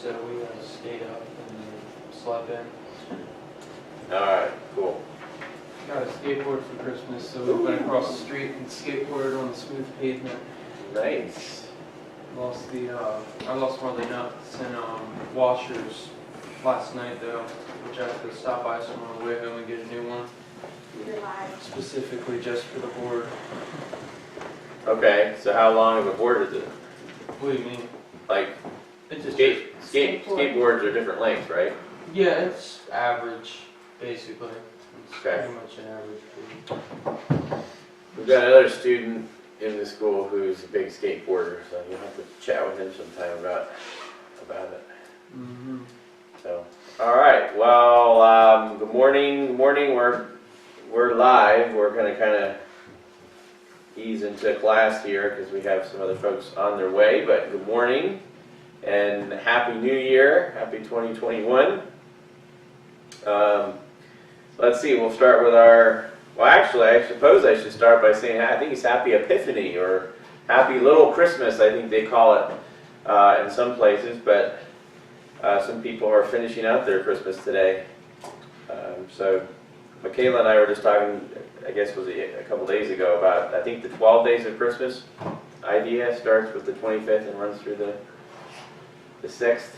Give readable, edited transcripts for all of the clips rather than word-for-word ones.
so we stayed up and slept in. Alright, cool. Got a skateboard for Christmas, so we went across the street and skateboarded on the smooth pavement. Nice. I lost one of the nuts and washers last night though, which I have to stop by somewhere on the way home and get a new one. Specifically just for the board. Okay, so how long of a board is it? What do you mean? Like, It just skateboards are different lengths, right? yeah, it's average basically. It's Okay. pretty much an average board. We've got another student in the school who's a big skateboarder, so you'll have to chat with him sometime about it. Mm-hmm. So, all right. Well, good morning. Good morning. We're live. We're gonna kind of ease into class here because we have some other folks on their way. But good morning and happy New Year. Happy 2021. Let's see. We'll start with our. Well, actually, I suppose I should start by saying I think it's Happy Epiphany or Happy Little Christmas. I think they call it in some places, but some people are finishing out their Christmas today. So Michaela and I were just talking, I guess it was a couple days ago, about I think the 12 days of Christmas idea starts with the 25th and runs through the 6th.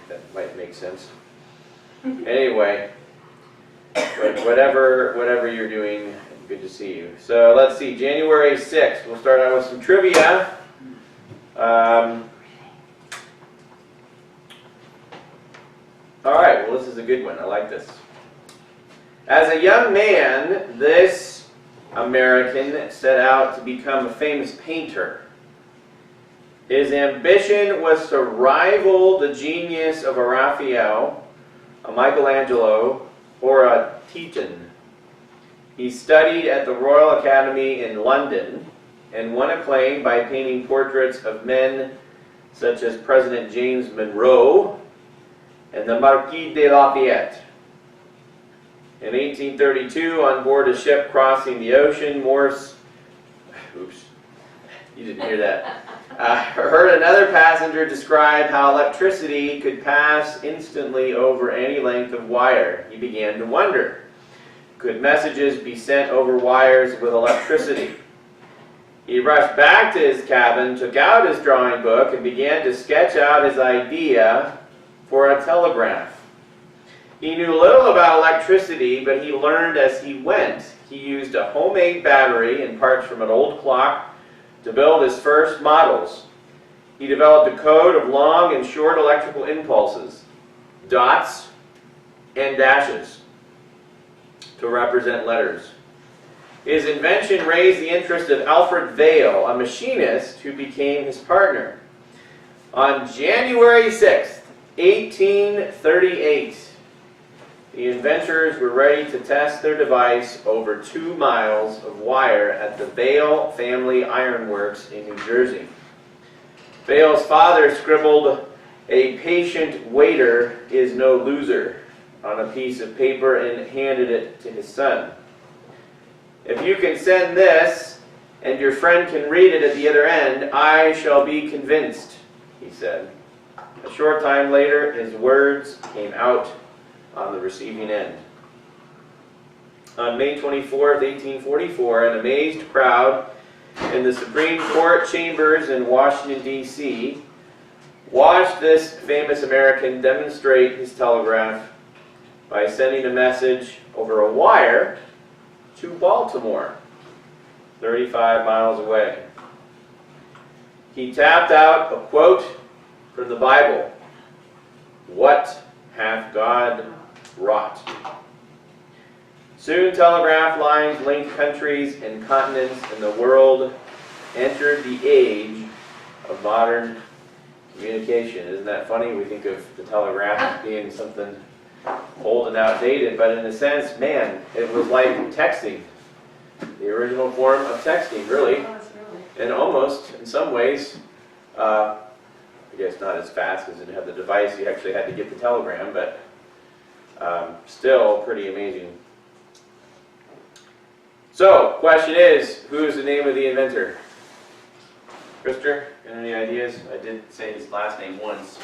That might make sense. Anyway. But whatever you're doing, good to see you. So let's see, January 6th. We'll start out with some trivia. All right, well, this is a good one. I like this. As a young man, this American set out to become a famous painter. His ambition was to rival the genius of a Raphael, a Michelangelo, or a Titian. He studied at the Royal Academy in London and won acclaim by painting portraits of men such as President James Monroe and the Marquis de Lafayette. In 1832, on board a ship crossing the ocean, Morse, oops, you didn't hear that, heard another passenger describe how electricity could pass instantly over any length of wire. He began to wonder, could messages be sent over wires with electricity? He rushed back to his cabin, took out his drawing book, and began to sketch out his idea for a telegraph. He knew little about electricity, but he learned as he went. He used a homemade battery and parts from an old clock to build his first models. He developed a code of long and short electrical impulses, dots and dashes, to represent letters. His invention raised the interest of Alfred Vail, a machinist who became his partner. On January 6th, 1838, the inventors were ready to test their device over 2 miles of wire at the Vail Family Iron Works in New Jersey. Vail's father scribbled, "A patient waiter is no loser," on a piece of paper and handed it to his son. "If you can send this, and your friend can read it at the other end, I shall be convinced," he said. A short time later, his words came out on the receiving end. On May 24th, 1844, an amazed crowd in the Supreme Court chambers in Washington, D.C. watched this famous American demonstrate his telegraph by sending a message over a wire to Baltimore, 35 miles away. He tapped out a quote from the Bible, "What hath God wrought?" Soon telegraph lines linked countries and continents, and the world entered the age of modern communication. Isn't that funny? We think of the telegraph as being something old and outdated, but in a sense, man, it was like texting. The original form of texting, really. And almost, in some ways, I guess not as fast because it didn't have the device, you actually had to get the telegram, but still pretty amazing. So, question is, who is the name of the inventor? Fischer, got any ideas? I did say his last name once.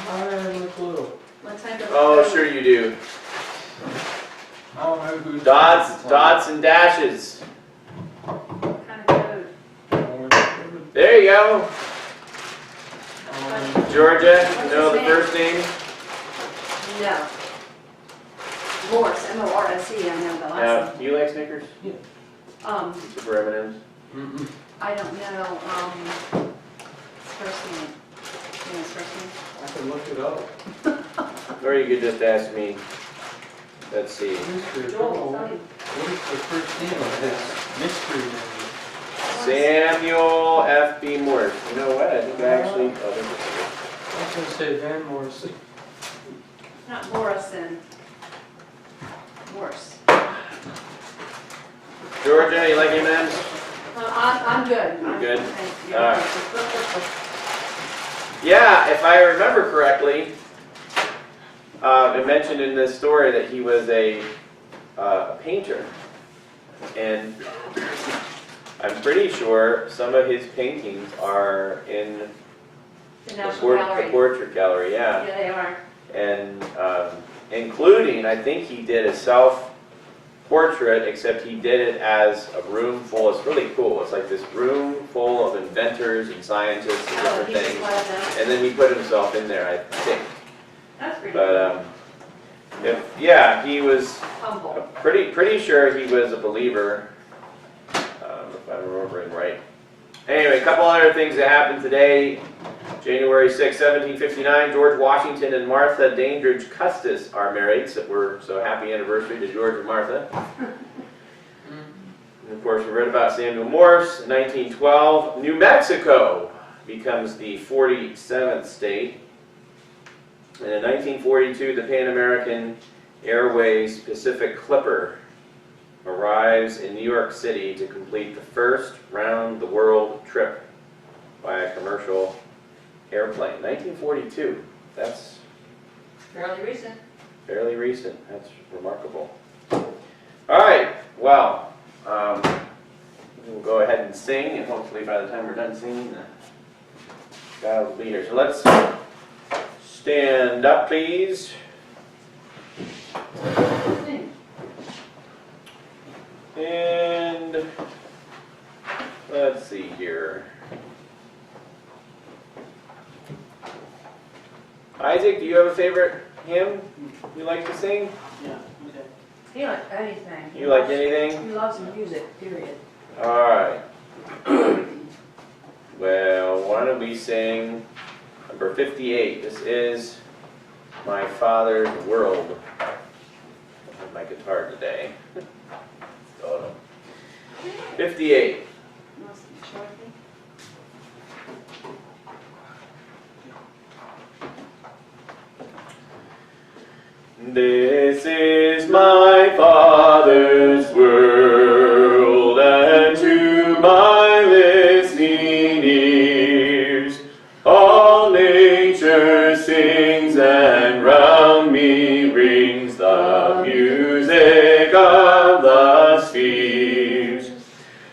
I have no clue. What type of? Oh, sure you do. I don't know who. Dots and dashes. What kind of code? There you go. Georgia, you What's know his the name? first name? No. Morse, M-O-R-S-E, I know the Yeah. last Do you like Snickers? name. Super M&Ms? Mm-mm. I don't know, his first name. You know his first name? I can look it up. Or you could just ask me. Let's see. Mystery. Joel, tell me. What is the first name of this mystery name? Samuel F.B. Morse. You know what? I think I actually. Oh, this I was gonna say Van Morrissey. Not Morrison. Morse. is Georgia, you like M&Ms? I'm good. You're good? Thank you. All right. Yeah, if I remember correctly, it mentioned in this story that he was a painter. And I'm pretty sure some of his paintings are in The the National Gallery. portrait gallery, yeah. Yeah, they are. And including, I think he did a self-portrait, except he did it as a room full. It's really cool. It's like this room full of inventors and scientists and Oh, different he just things. let them. And then he put himself in there, I think. That's pretty cool. But yeah, he was Humble. pretty sure he was a believer, if I'm remembering right. Anyway, a couple other things that happened today. January 6, 1759, George Washington and Martha Dandridge Custis are married. So we're so happy anniversary to George and Martha. And of course, we read about Samuel Morse. In 1912, New Mexico becomes the 47th state. And in 1942, the Pan American Airways Pacific Clipper arrives in New York City to complete the first round-the-world trip by a commercial airplane. 1942. That's Fairly recent. fairly recent. That's remarkable. All right. Well, we'll go ahead and sing, and hopefully by the time we're done singing, God will be here. So let's stand up, please. And let's see here. Isaac, do you have a favorite hymn you like to sing? Yeah, okay. He likes anything. You like anything? He loves music, period. All right. Well, why don't we sing number 58? This is My Father's World. I have my guitar today. Oh, 58. Must be shortly. This is my Father's world, and to my listening ears, all nature sings, and round me rings the music of the spheres.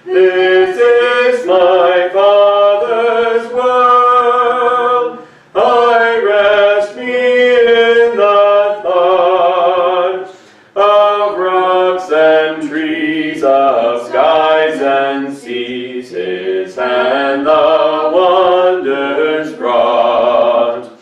This is my Father's world, I rest me in the thought of rocks and trees, of skies and seas, His hand the wonders wrought.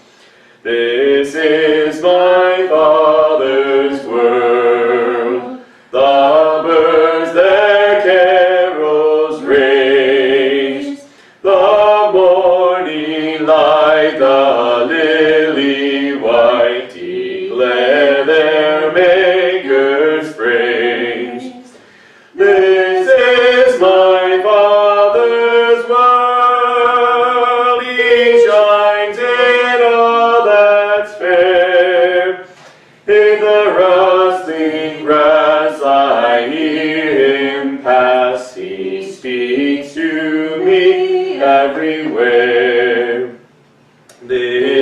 This is my Father's world, the birds their carols raise, the morning light, the lily white, declare their Maker's praise. This is my Father's world, He shines in all that's fair. In the rustling grass I hear Him pass, He speaks to me everywhere. This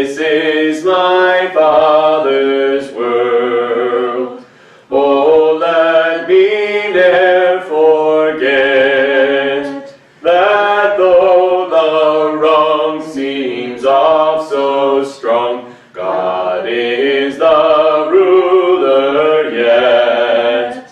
seems also strong. God is the ruler yet.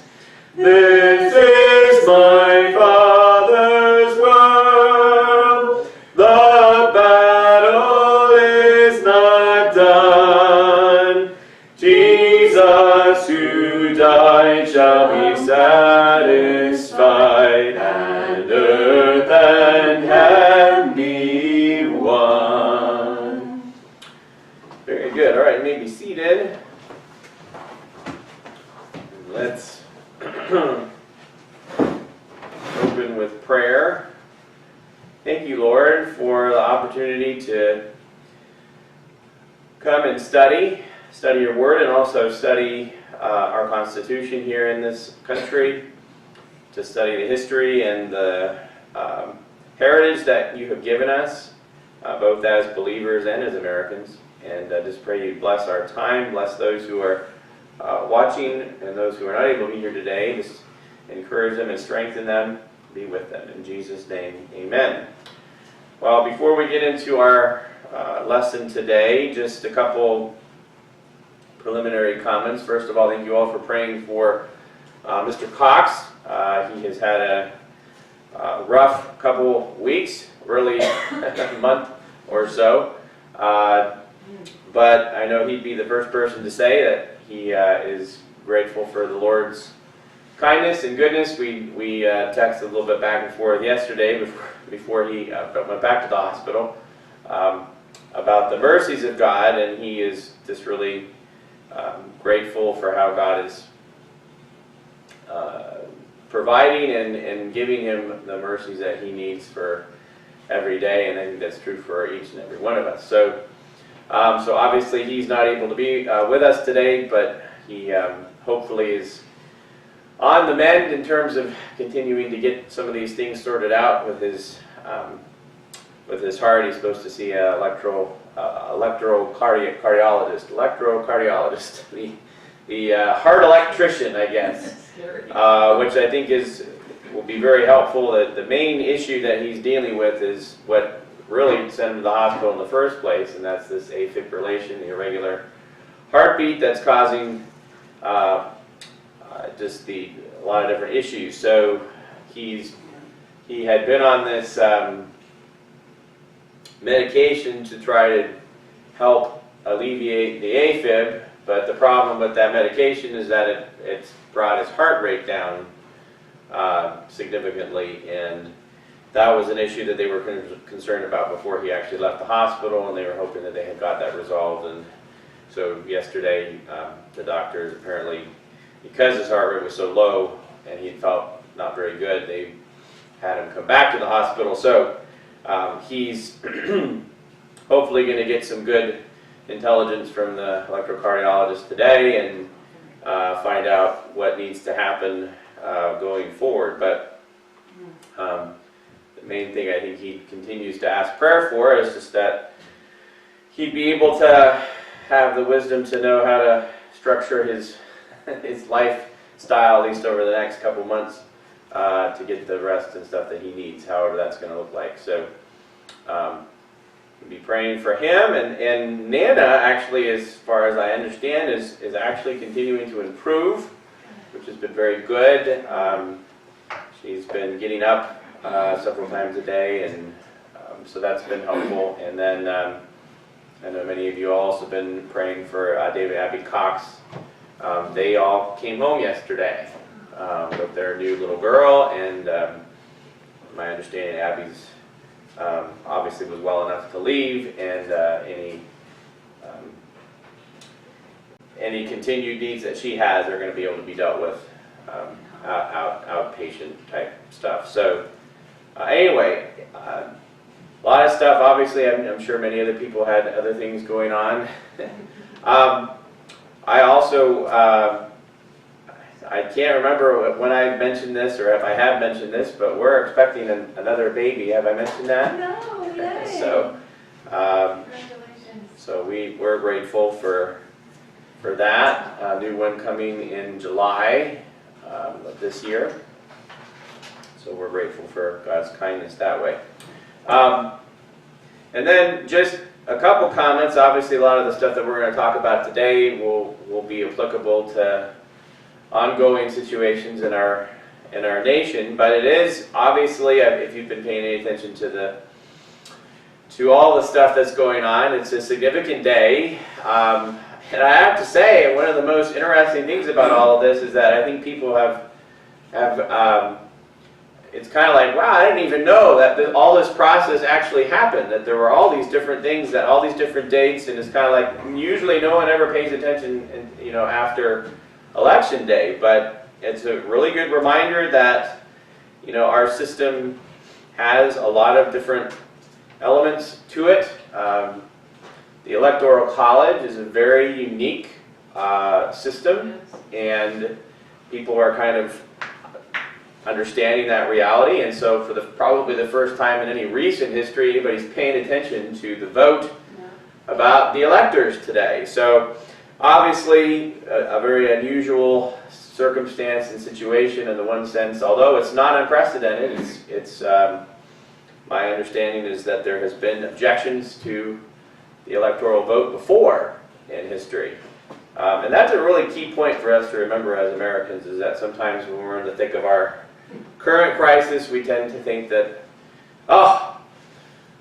This is my Father's world. The battle is not done. Jesus who died shall be satisfied, and earth and heaven be one. Very good. All right, you may be seated. Let's open with prayer. Thank you, Lord, for the opportunity to come and study your word, and also study our Constitution here in this country, to study the history and the heritage that you have given us, both as believers and as Americans. And just pray you bless our time, bless those who are watching and those who are not able to be here today. Just encourage them and strengthen them, be with them. In Jesus' name, amen. Well, before we get into our lesson today, just a couple preliminary comments. First of all, thank you all for praying for Mr. Cox. He has had a rough couple weeks, really a month or so. But I know he'd be the first person to say that he is grateful for the Lord's kindness and goodness. We texted a little bit back and forth yesterday before he went back to the hospital about the mercies of God, and he is just really grateful for how God is providing and giving him the mercies that he needs for every day, and I think that's true for each and every one of us. So obviously he's not able to be with us today, but he hopefully is on the mend in terms of continuing to get some of these things sorted out with his heart. He's supposed to see an electrocardiologist, the heart electrician, I guess, which I think will be very helpful. The main issue that he's dealing with is what really sent him to the hospital in the first place, and that's this afibrillation, the irregular heartbeat that's causing just a lot of different issues. So he had been on this medication to try to help alleviate the AFib, but the problem with that medication is that it's brought his heart rate down significantly, and that was an issue that they were concerned about before he actually left the hospital, and they were hoping that they had got that resolved. And so yesterday, the doctors apparently, because his heart rate was so low and he felt not very good, they had him come back to the hospital. So he's hopefully going to get some good intelligence from the electrocardiologist today and find out what needs to happen going forward. But the main thing I think he continues to ask prayer for is just that he'd be able to have the wisdom to know how to structure his lifestyle, at least over the next couple months, to get the rest and stuff that he needs, however that's going to look like. So we'll be praying for him. And Nana, actually, as far as I understand, is actually continuing to improve, which has been very good. She's been getting up several times a day, and so that's been helpful. And then I know many of you all also been praying for David and Abby Cox. They all came home yesterday with their new little girl, and my understanding, Abby's obviously was well enough to leave, and any continued needs that she has are going to be able to be dealt with outpatient type stuff. So anyway, a lot of stuff. Obviously, I'm sure many other people had other things going on. I also, I can't remember when I mentioned this or if I have mentioned this, but we're expecting another baby. Have I mentioned that? No, yay. So, Congratulations. so we're grateful for that. A new one coming in July of this year. So we're grateful for God's kindness that way. And then just a couple comments. Obviously, a lot of the stuff that we're going to talk about today will be applicable to ongoing situations in our nation. But it is obviously, if you've been paying any attention to all the stuff that's going on, it's a significant day. And I have to say, one of the most interesting things about all of this is that I think people have it's kind of like, wow, I didn't even know that all this process actually happened, that there were all these different things, that all these different dates, and it's kind of like, usually no one ever pays attention, after Election Day, but it's a really good reminder that, our system has a lot of different elements to it. The Electoral College is a very unique system, and people are kind of understanding that reality, and so for probably the first time in any recent history, anybody's paying attention to the vote about the electors today. So obviously a very unusual circumstance and situation in the one sense, although it's not unprecedented. It's my understanding is that there has been objections to the electoral vote before in history. And that's a really key point for us to remember as Americans, is that sometimes when we're in the thick of our current crisis, we tend to think that, oh,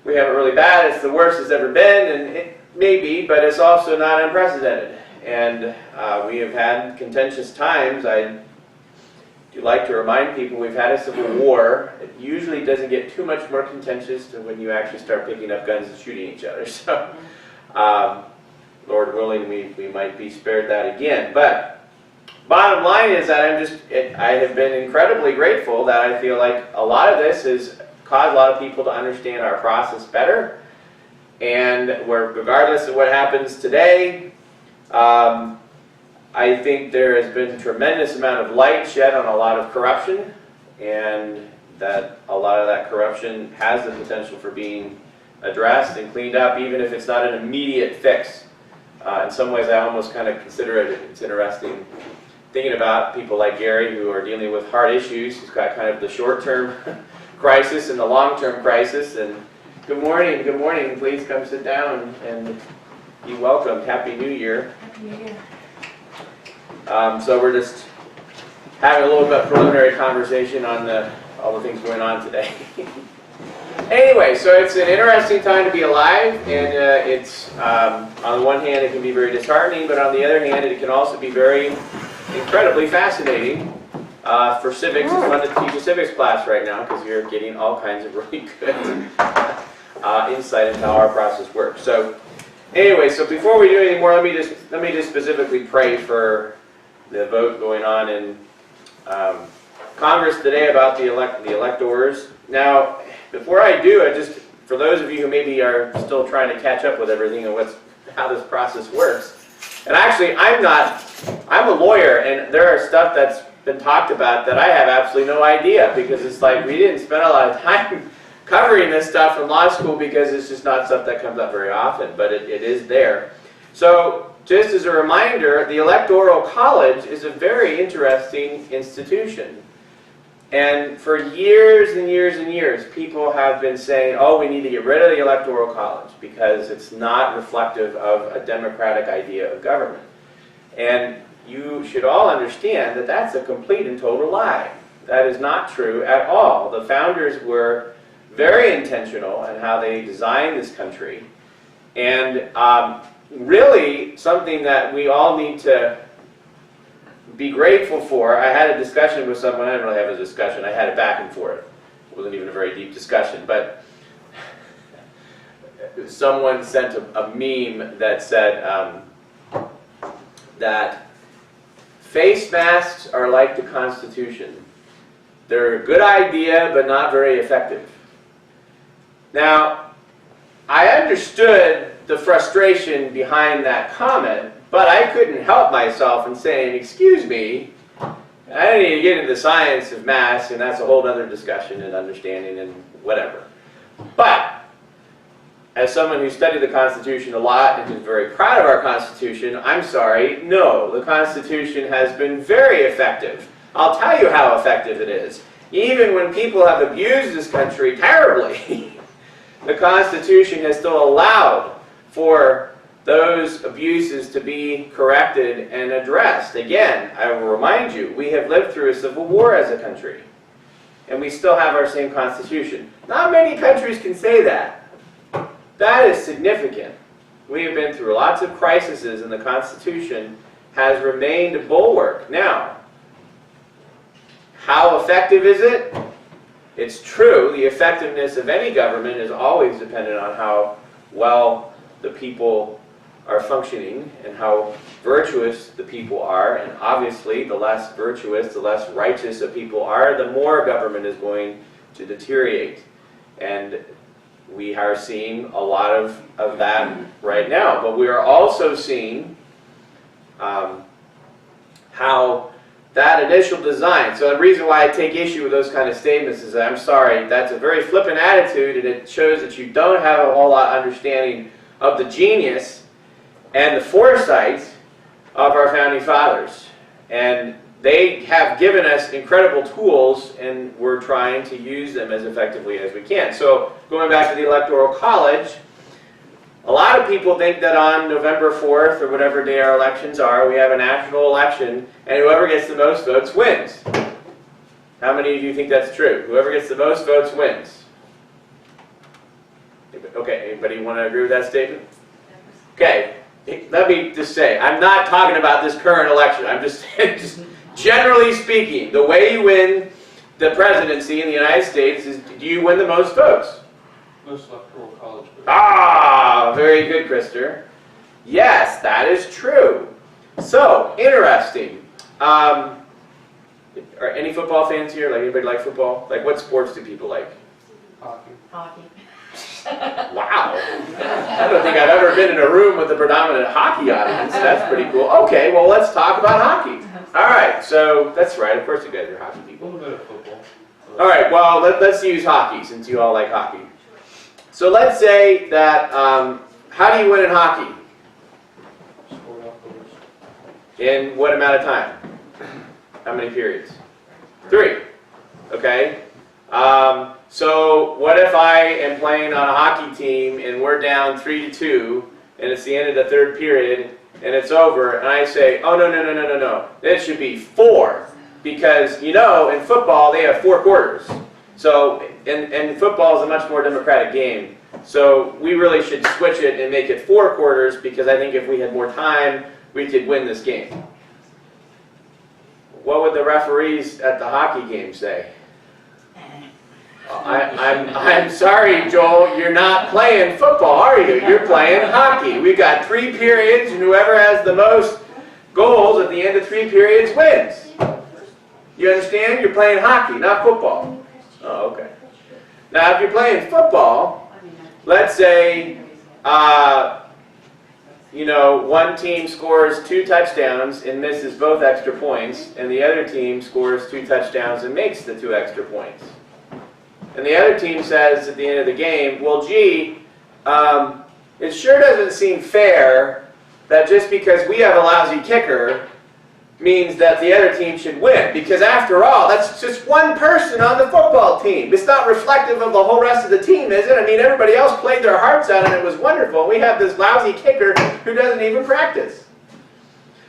we have it really bad, it's the worst it's ever been, and it may be, but it's also not unprecedented. And we have had contentious times. I do like to remind people we've had a civil war. It usually doesn't get too much more contentious than when you actually start picking up guns and shooting each other. So, Lord willing, we might be spared that again. But bottom line is that I have been incredibly grateful that I feel like a lot of this has caused a lot of people to understand our process better. And regardless of what happens today, I think there has been a tremendous amount of light shed on a lot of corruption, and that a lot of that corruption has the potential for being addressed and cleaned up, even if it's not an immediate fix. In some ways, I almost kind of consider it's interesting thinking about people like Gary who are dealing with hard issues. He's got kind of the short-term crisis and the long-term crisis. And good morning, please come sit down and be welcomed. Happy New Year. Happy New Year. So we're just having a little bit of preliminary conversation on all the things going on today. Anyway, so it's an interesting time to be alive, and it's, on the one hand, it can be very disheartening, but on the other hand, it can also be very incredibly fascinating. For civics, it's fun to teach a civics class right now, because you're getting all kinds of really good insight into how our process works. So anyway, so before we do anything more, let me just specifically pray for the vote going on in Congress today about the electors. Now, before I do, for those of you who maybe are still trying to catch up with everything and how this process works, and actually I'm a lawyer, and there are stuff that's been talked about that I have absolutely no idea, because it's like we didn't spend a lot of time covering this stuff in law school, because it's just not stuff that comes up very often, but it is there. So just as a reminder, the Electoral College is a very interesting institution. And for years and years and years, people have been saying, oh, we need to get rid of the Electoral College because it's not reflective of a democratic idea of government. And you should all understand that that's a complete and total lie. That is not true at all. The founders were very intentional in how they designed this country. And really something that we all need to be grateful for. I had a discussion with someone. I didn't really have a discussion. I had it back and forth. It wasn't even a very deep discussion. But someone sent a meme that said that face masks are like the Constitution. They're a good idea, but not very effective. Now, I understood the frustration behind that comment, but I couldn't help myself in saying, excuse me, I don't need to get into the science of masks, and that's a whole other discussion and understanding and whatever. But, as someone who studied the Constitution a lot and is very proud of our Constitution, I'm sorry, no, the Constitution has been very effective. I'll tell you how effective it is. Even when people have abused this country terribly, the Constitution has still allowed for those abuses to be corrected and addressed. Again, I will remind you, we have lived through a civil war as a country, and we still have our same Constitution. Not many countries can say that. That is significant. We have been through lots of crises, and the Constitution has remained a bulwark. Now, how effective is it? It's true, the effectiveness of any government is always dependent on how well the people are functioning and how virtuous the people are. And obviously, the less virtuous, the less righteous the people are, the more government is going to deteriorate. And we are seeing a lot of that right now. But we are also seeing how that initial design, so the reason why I take issue with those kind of statements is that I'm sorry, that's a very flippant attitude, and it shows that you don't have a whole lot of understanding of the genius and the foresight of our founding fathers. And they have given us incredible tools, and we're trying to use them as effectively as we can. So going back to the Electoral College, a lot of people think that on November 4th, or whatever day our elections are, we have a national election, and whoever gets the most votes wins. How many of you think that's true? Whoever gets the most votes wins. Okay, anybody want to agree with that statement? Okay, let me just say, I'm not talking about this current election. I'm just generally speaking, the way you win the presidency in the United States is, do you win the most votes? Most electoral college votes. Ah, very good, Krister. Yes, that is true. So, interesting. Are any football fans here? Like, anybody like football? Like, what sports do people like? Hockey. Hockey. Wow. I don't think I've ever been in a room with a predominant hockey audience. That's pretty cool. Okay, well, let's talk about hockey. All right, so that's right. Of course you guys are hockey A people. little bit of football. All right, well, let's use hockey since you all like hockey. So let's say that, how do you win in hockey? Scored off goals. In what amount of time? How many periods? 3. Okay. So what if I am playing on a hockey team and we're down 3-2 and it's the end of the 3rd period and it's over and I say, oh, no. It should be 4. Because, you know, in football they have 4 quarters. So, and football is a much more democratic game. So we really should switch it and make it 4 quarters, because I think if we had more time, we could win this game. What would the referees at the hockey game say? I'm sorry, Joel, you're not playing football, are you? You're playing hockey. We've got 3 periods, and whoever has the most goals at the end of 3 periods wins. You understand? You're playing hockey, not football. Oh, okay. Now, if you're playing football, let's say, you know, one team scores 2 touchdowns and misses both extra points, and the other team scores 2 touchdowns and makes the 2 extra points. And the other team says at the end of the game, well, gee, it sure doesn't seem fair that just because we have a lousy kicker means that the other team should win. Because after all, that's just one person on the football team. It's not reflective of the whole rest of the team, is it? I mean, everybody else played their hearts out and it was wonderful. We have this lousy kicker who doesn't even practice.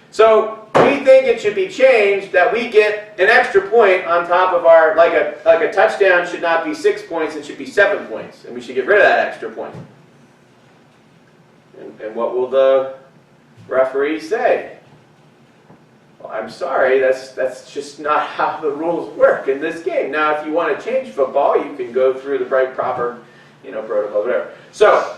So we think it should be changed that we get an extra point on top of our, like a touchdown should not be 6 points, it should be 7 points. And we should get rid of that extra point. And what will the referee say? Well, I'm sorry, that's just not how the rules work in this game. Now, if you want to change football, you can go through the proper, protocol, whatever. So,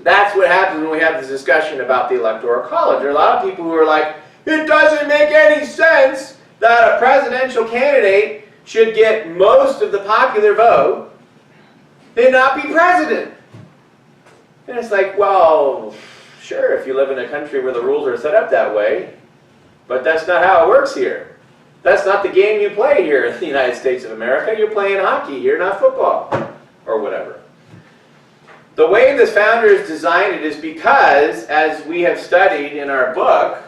that's what happens when we have this discussion about the Electoral College. There are a lot of people who are like, it doesn't make any sense that a presidential candidate should get most of the popular vote and not be president. And it's like, well, sure, if you live in a country where the rules are set up that way, but that's not how it works here. That's not the game you play here in the United States of America. You're playing hockey here, not football, or whatever. The way the founders designed it is because, as we have studied in our book,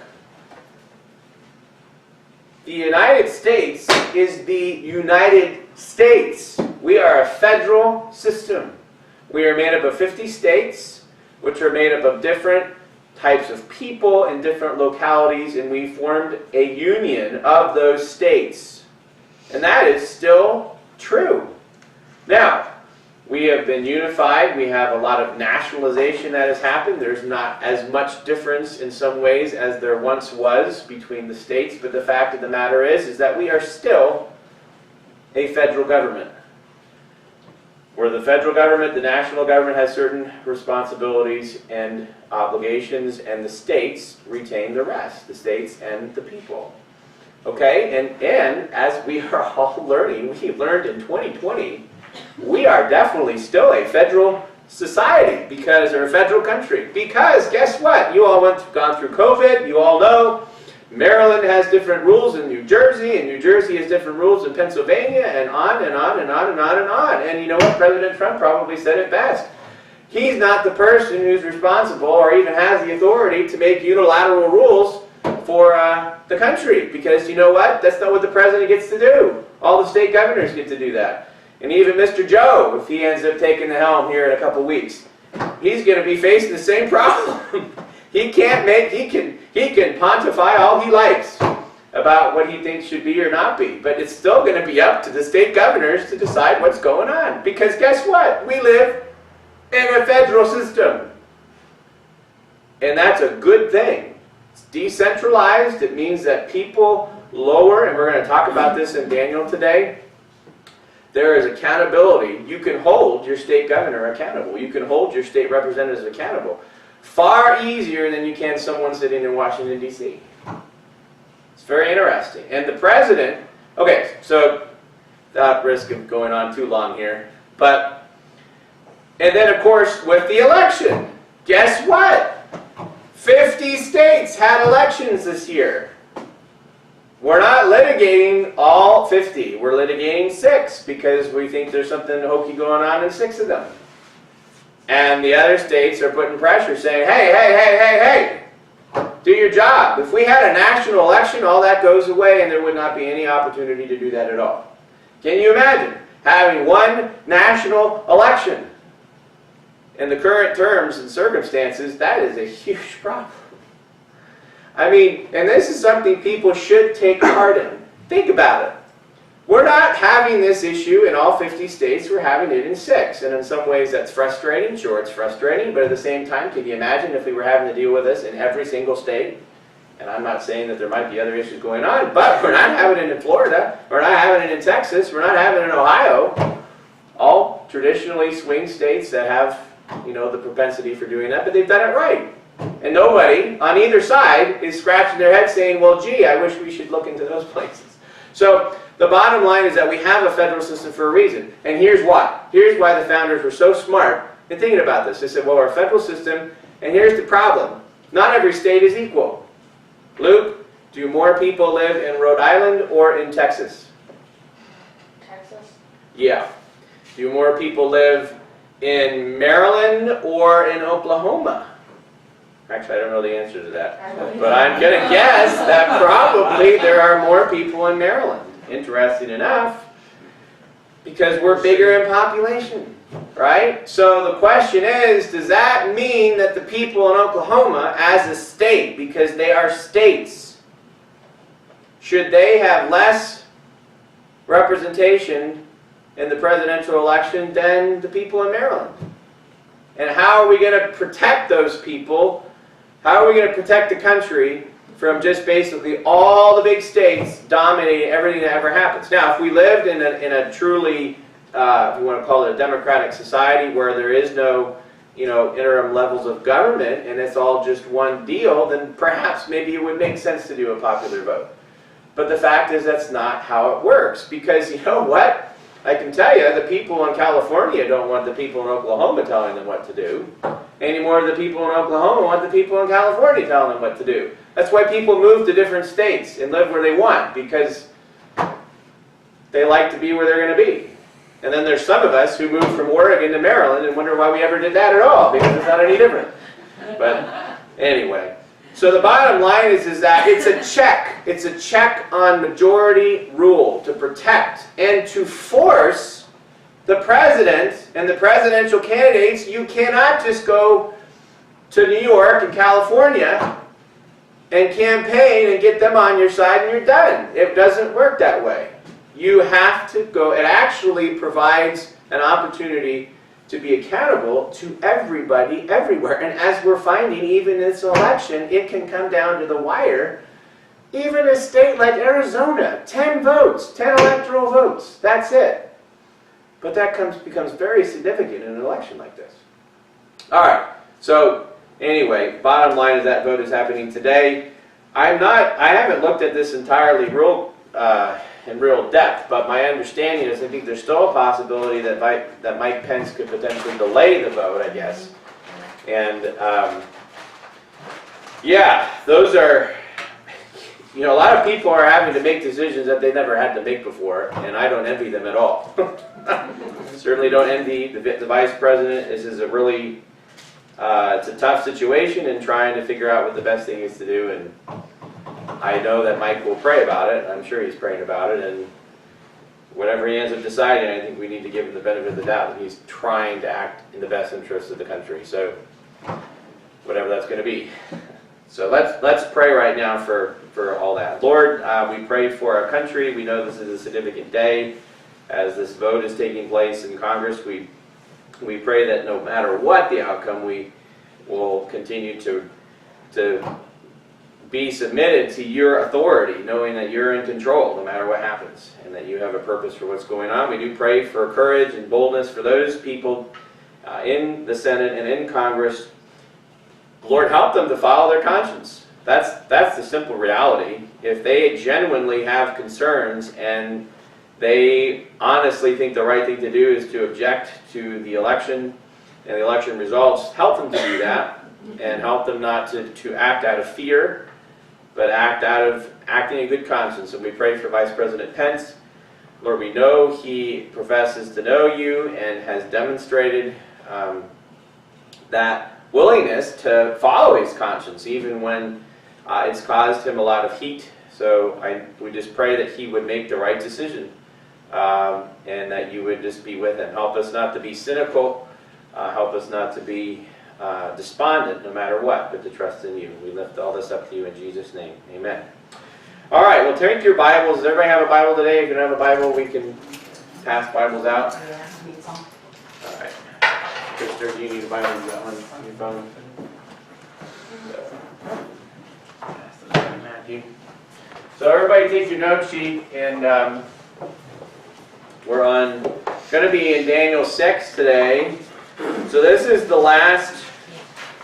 the United States is the United States. We are a federal system. We are made up of 50 states, which are made up of different types of people in different localities, and we formed a union of those states. And that is still true. Now, we have been unified. We have a lot of nationalization that has happened. There's not as much difference in some ways as there once was between the states, but the fact of the matter is that we are still a federal government. Where the federal government, the national government has certain responsibilities and obligations, and the states retain the rest, the states and the people. Okay, and as we are all learning, we learned in 2020, we are definitely still a federal society, because, or a federal country, because guess what? You all gone through COVID, you all know Maryland has different rules than New Jersey, and New Jersey has different rules than Pennsylvania, and on and on and on and on and on. And you know what? President Trump probably said it best. He's not the person who's responsible or even has the authority to make unilateral rules for the country, because you know what? That's not what the president gets to do. All the state governors get to do that. And even Mr. Joe, if he ends up taking the helm here in a couple weeks, he's going to be facing the same problem. He can pontify all he likes about what he thinks should be or not be, but it's still going to be up to the state governors to decide what's going on. Because guess what? We live in a federal system. And that's a good thing. It's decentralized. It means that people lower, and we're going to talk about this in Daniel today, there is accountability. You can hold your state governor accountable. You can hold your state representatives accountable. Far easier than you can someone sitting in Washington, D.C. It's very interesting. And the president, okay, so without risk of going on too long here, but, and then of course with the election, guess what? 50 states had elections this year. We're not litigating all 50. We're litigating 6 because we think there's something hokey going on in 6 of them. And the other states are putting pressure saying, hey, do your job. If we had a national election, all that goes away and there would not be any opportunity to do that at all. Can you imagine having one national election? In the current terms and circumstances, that is a huge problem. I mean, and this is something people should take heart in. Think about it. We're not having this issue in all 50 states, we're having it in 6. And in some ways that's frustrating. Sure, it's frustrating, but at the same time, can you imagine if we were having to deal with this in every single state? And I'm not saying that there might be other issues going on, but we're not having it in Florida, we're not having it in Texas, we're not having it in Ohio. All traditionally swing states that have, you know, the propensity for doing that, but they've done it right. And nobody on either side is scratching their head saying, well, gee, I wish we should look into those places. So the bottom line is that we have a federal system for a reason. And here's why. Here's why the founders were so smart in thinking about this. They said, well, our federal system, and here's the problem. Not every state is equal. Luke, do more people live in Rhode Island or in Texas? Texas? Yeah. Do more people live in Maryland or in Oklahoma? Actually, I don't know the answer to that. But I'm going to guess that probably there are more people in Maryland. Interesting enough, because we're bigger in population, right? So the question is, does that mean that the people in Oklahoma, as a state, because they are states, should they have less representation in the presidential election than the people in Maryland? And how are we going to protect those people? How are we going to protect the country from just basically all the big states dominating everything that ever happens? Now, if we lived in a truly, if you want to call it a democratic society where there is no, you know, interim levels of government and it's all just one deal, then perhaps maybe it would make sense to do a popular vote. But the fact is that's not how it works, because you know what? I can tell you, the people in California don't want the people in Oklahoma telling them what to do. Any more of the people in Oklahoma want the people in California telling them what to do. That's why people move to different states and live where they want, because they like to be where they're going to be. And then there's some of us who moved from Oregon to Maryland and wonder why we ever did that at all, because it's not any different. But anyway. So the bottom line is that it's a check. It's a check on majority rule to protect and to force the president and the presidential candidates, you cannot just go to New York and California and campaign and get them on your side and you're done. It doesn't work that way. You have to go. It actually provides an opportunity to be accountable to everybody everywhere. And as we're finding, even in this election, it can come down to the wire. Even a state like Arizona, 10 votes, 10 electoral votes, that's it. But that becomes very significant in an election like this. All right, so anyway, bottom line is that vote is happening today. I haven't looked at this entirely in real depth, but my understanding is I think there's still a possibility that Mike Pence could potentially delay the vote, I guess. And yeah, those are, a lot of people are having to make decisions that they never had to make before, and I don't envy them at all. Certainly don't envy the vice president. This is a really, it's a tough situation in trying to figure out what the best thing is to do, and I know that Mike will pray about it. I'm sure he's praying about it, and whatever he ends up deciding, I think we need to give him the benefit of the doubt that he's trying to act in the best interest of the country. So, whatever that's going to be. So let's pray right now for all that. Lord, we pray for our country. We know this is a significant day as this vote is taking place in Congress. We pray that no matter what the outcome, we will continue to be submitted to your authority, knowing that you're in control no matter what happens, and that you have a purpose for what's going on. We do pray for courage and boldness for those people in the Senate and in Congress. Lord, help them to follow their conscience. That's the simple reality. If they genuinely have concerns and they honestly think the right thing to do is to object to the election and the election results, help them to do that, and help them not to act out of fear, but act out of acting in good conscience. And we pray for Vice President Pence. Lord, we know he professes to know you and has demonstrated that willingness to follow his conscience, even when it's caused him a lot of heat. So we just pray that he would make the right decision, and that you would just be with him. Help us not to be cynical. Help us not to be despondent no matter what, but to trust in you. We lift all this up to you in Jesus' name. Amen. All right, well, turn to your Bibles. Does everybody have a Bible today? If you don't have a Bible, we can pass Bibles out. Yeah, need some. All right. Christopher, do you need a Bible? You got one on your phone? Matthew. So everybody take your note sheet, and we're going to be in Daniel 6 today. So this is the last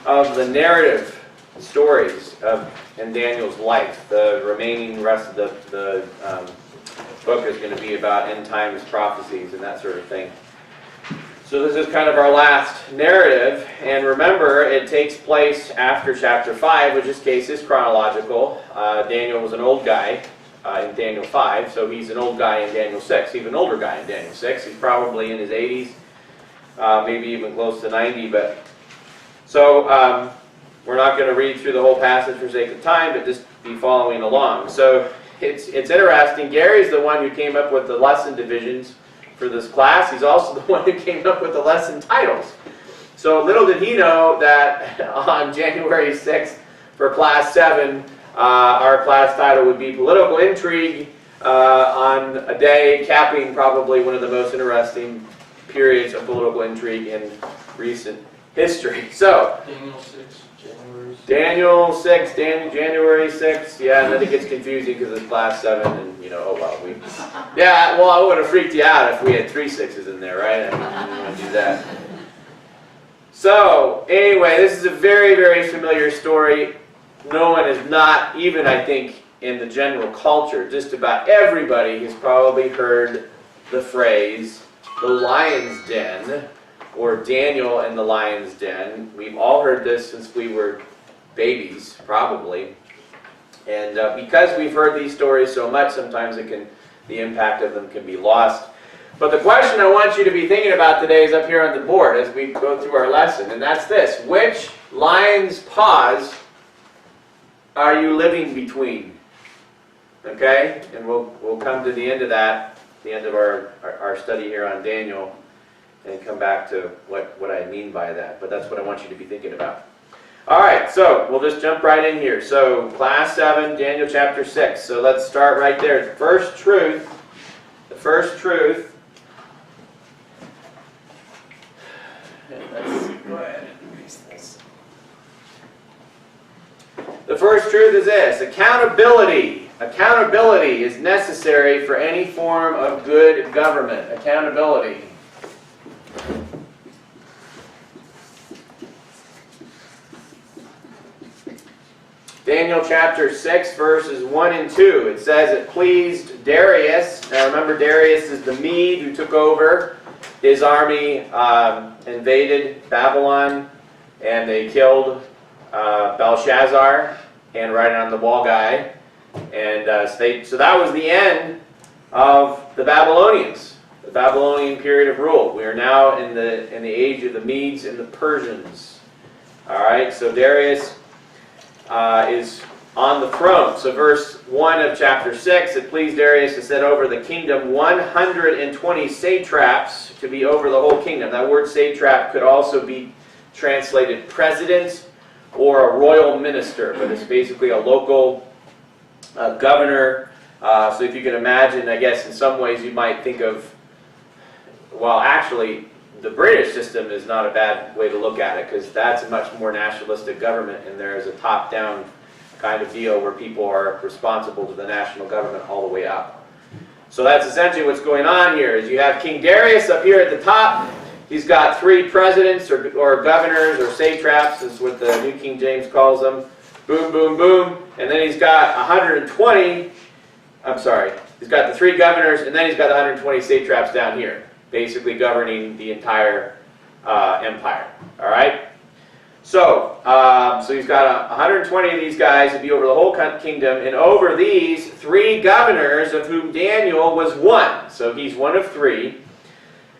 of the narrative stories in Daniel's life. The remaining rest of the book is going to be about end times prophecies and that sort of thing. So this is kind of our last narrative, and remember, it takes place after chapter 5, which in this case is chronological. Daniel was an old guy in Daniel 5, so he's an old guy in Daniel 6. He's an older guy in Daniel 6. He's probably in his 80s, maybe even close to 90. But so we're not going to read through the whole passage for sake of time, but just be following along. So it's interesting. Gary's the one who came up with the lesson divisions for this class. He's also the one who came up with the lesson titles. So little did he know that on January 6th for class 7, our class title would be Political Intrigue, on a day capping probably one of the most interesting periods of political intrigue in recent history. So Daniel 6, January 6th, yeah, and then it gets confusing because it's class 7, and oh well, yeah, well, it would have freaked you out if we had 3 6s in there, right? I mean, you didn't want to do that. So, anyway, this is a very, very familiar story. No one is not, even I think, in the general culture, just about everybody has probably heard the phrase, the lion's den, or Daniel and the lion's den. We've all heard this since we were babies, probably. And because we've heard these stories so much, sometimes the impact of them can be lost. But the question I want you to be thinking about today is up here on the board as we go through our lesson, and that's this. Which lion's paws are you living between? Okay? And we'll come to the end of that, the end of our study here on Daniel, and come back to what I mean by that. But that's what I want you to be thinking about. All right, so we'll just jump right in here. So class 7, Daniel chapter 6. So let's start right there. The first truth. And let's go ahead and erase this. The first truth is this: accountability. Accountability is necessary for any form of good government. Accountability. Daniel chapter 6, verses 1 and 2. It says it pleased Darius. Now remember, Darius is the Mede who took over. His army invaded Babylon, and they killed Belshazzar and right on the wall guy. And so that was the end of the Babylonians, the Babylonian period of rule. We are now in the age of the Medes and the Persians. All right, so Darius is on the throne. So verse 1 of chapter 6, it pleased Darius to set over the kingdom 120 satraps to be over the whole kingdom. That word satrap could also be translated president or a royal minister, but it's basically a local governor. So if you can imagine, I guess in some ways you might think of, well, actually, the British system is not a bad way to look at it, because that's a much more nationalistic government, and there is a top-down kind of deal where people are responsible to the national government all the way up. So that's essentially what's going on here, is you have King Darius up here at the top. He's got 3 presidents or governors or satraps, is what the New King James calls them. Boom, boom, boom. And then he's got 120, he's got the 3 governors, and then he's got the 120 satraps down here, basically governing the entire empire. All right? So he's got 120 of these guys to be over the whole kingdom, and over these 3 governors, of whom Daniel was one. So he's one of 3.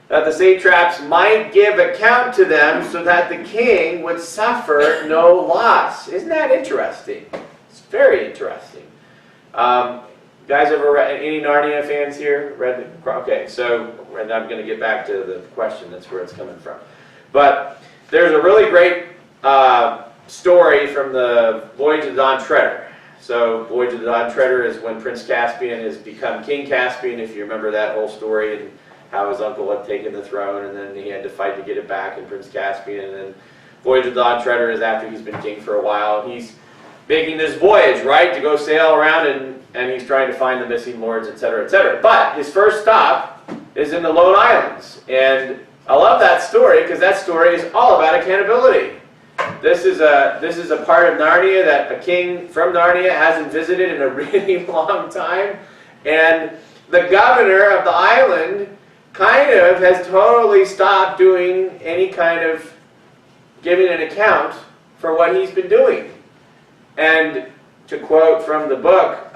That the satraps might give account to them, so that the king would suffer no loss. Isn't that interesting? It's very interesting. Guys ever read, any Narnia fans here? Okay, so and I'm going to get back to the question. That's where it's coming from. But there's a really great story from the Voyage of the Dawn Treader. So Voyage of the Dawn Treader is when Prince Caspian has become King Caspian, if you remember that whole story, and how his uncle had taken the throne, and then he had to fight to get it back in Prince Caspian. And then Voyage of the Dawn Treader is after he's been king for a while. He's making this voyage, right, to go sail around, and he's trying to find the missing lords, etc., etc. But his first stop is in the Lone Islands. And I love that story, because that story is all about accountability. This is a part of Narnia that a king from Narnia hasn't visited in a really long time. And the governor of the island kind of has totally stopped doing any kind of giving an account for what he's been doing. And to quote from the book,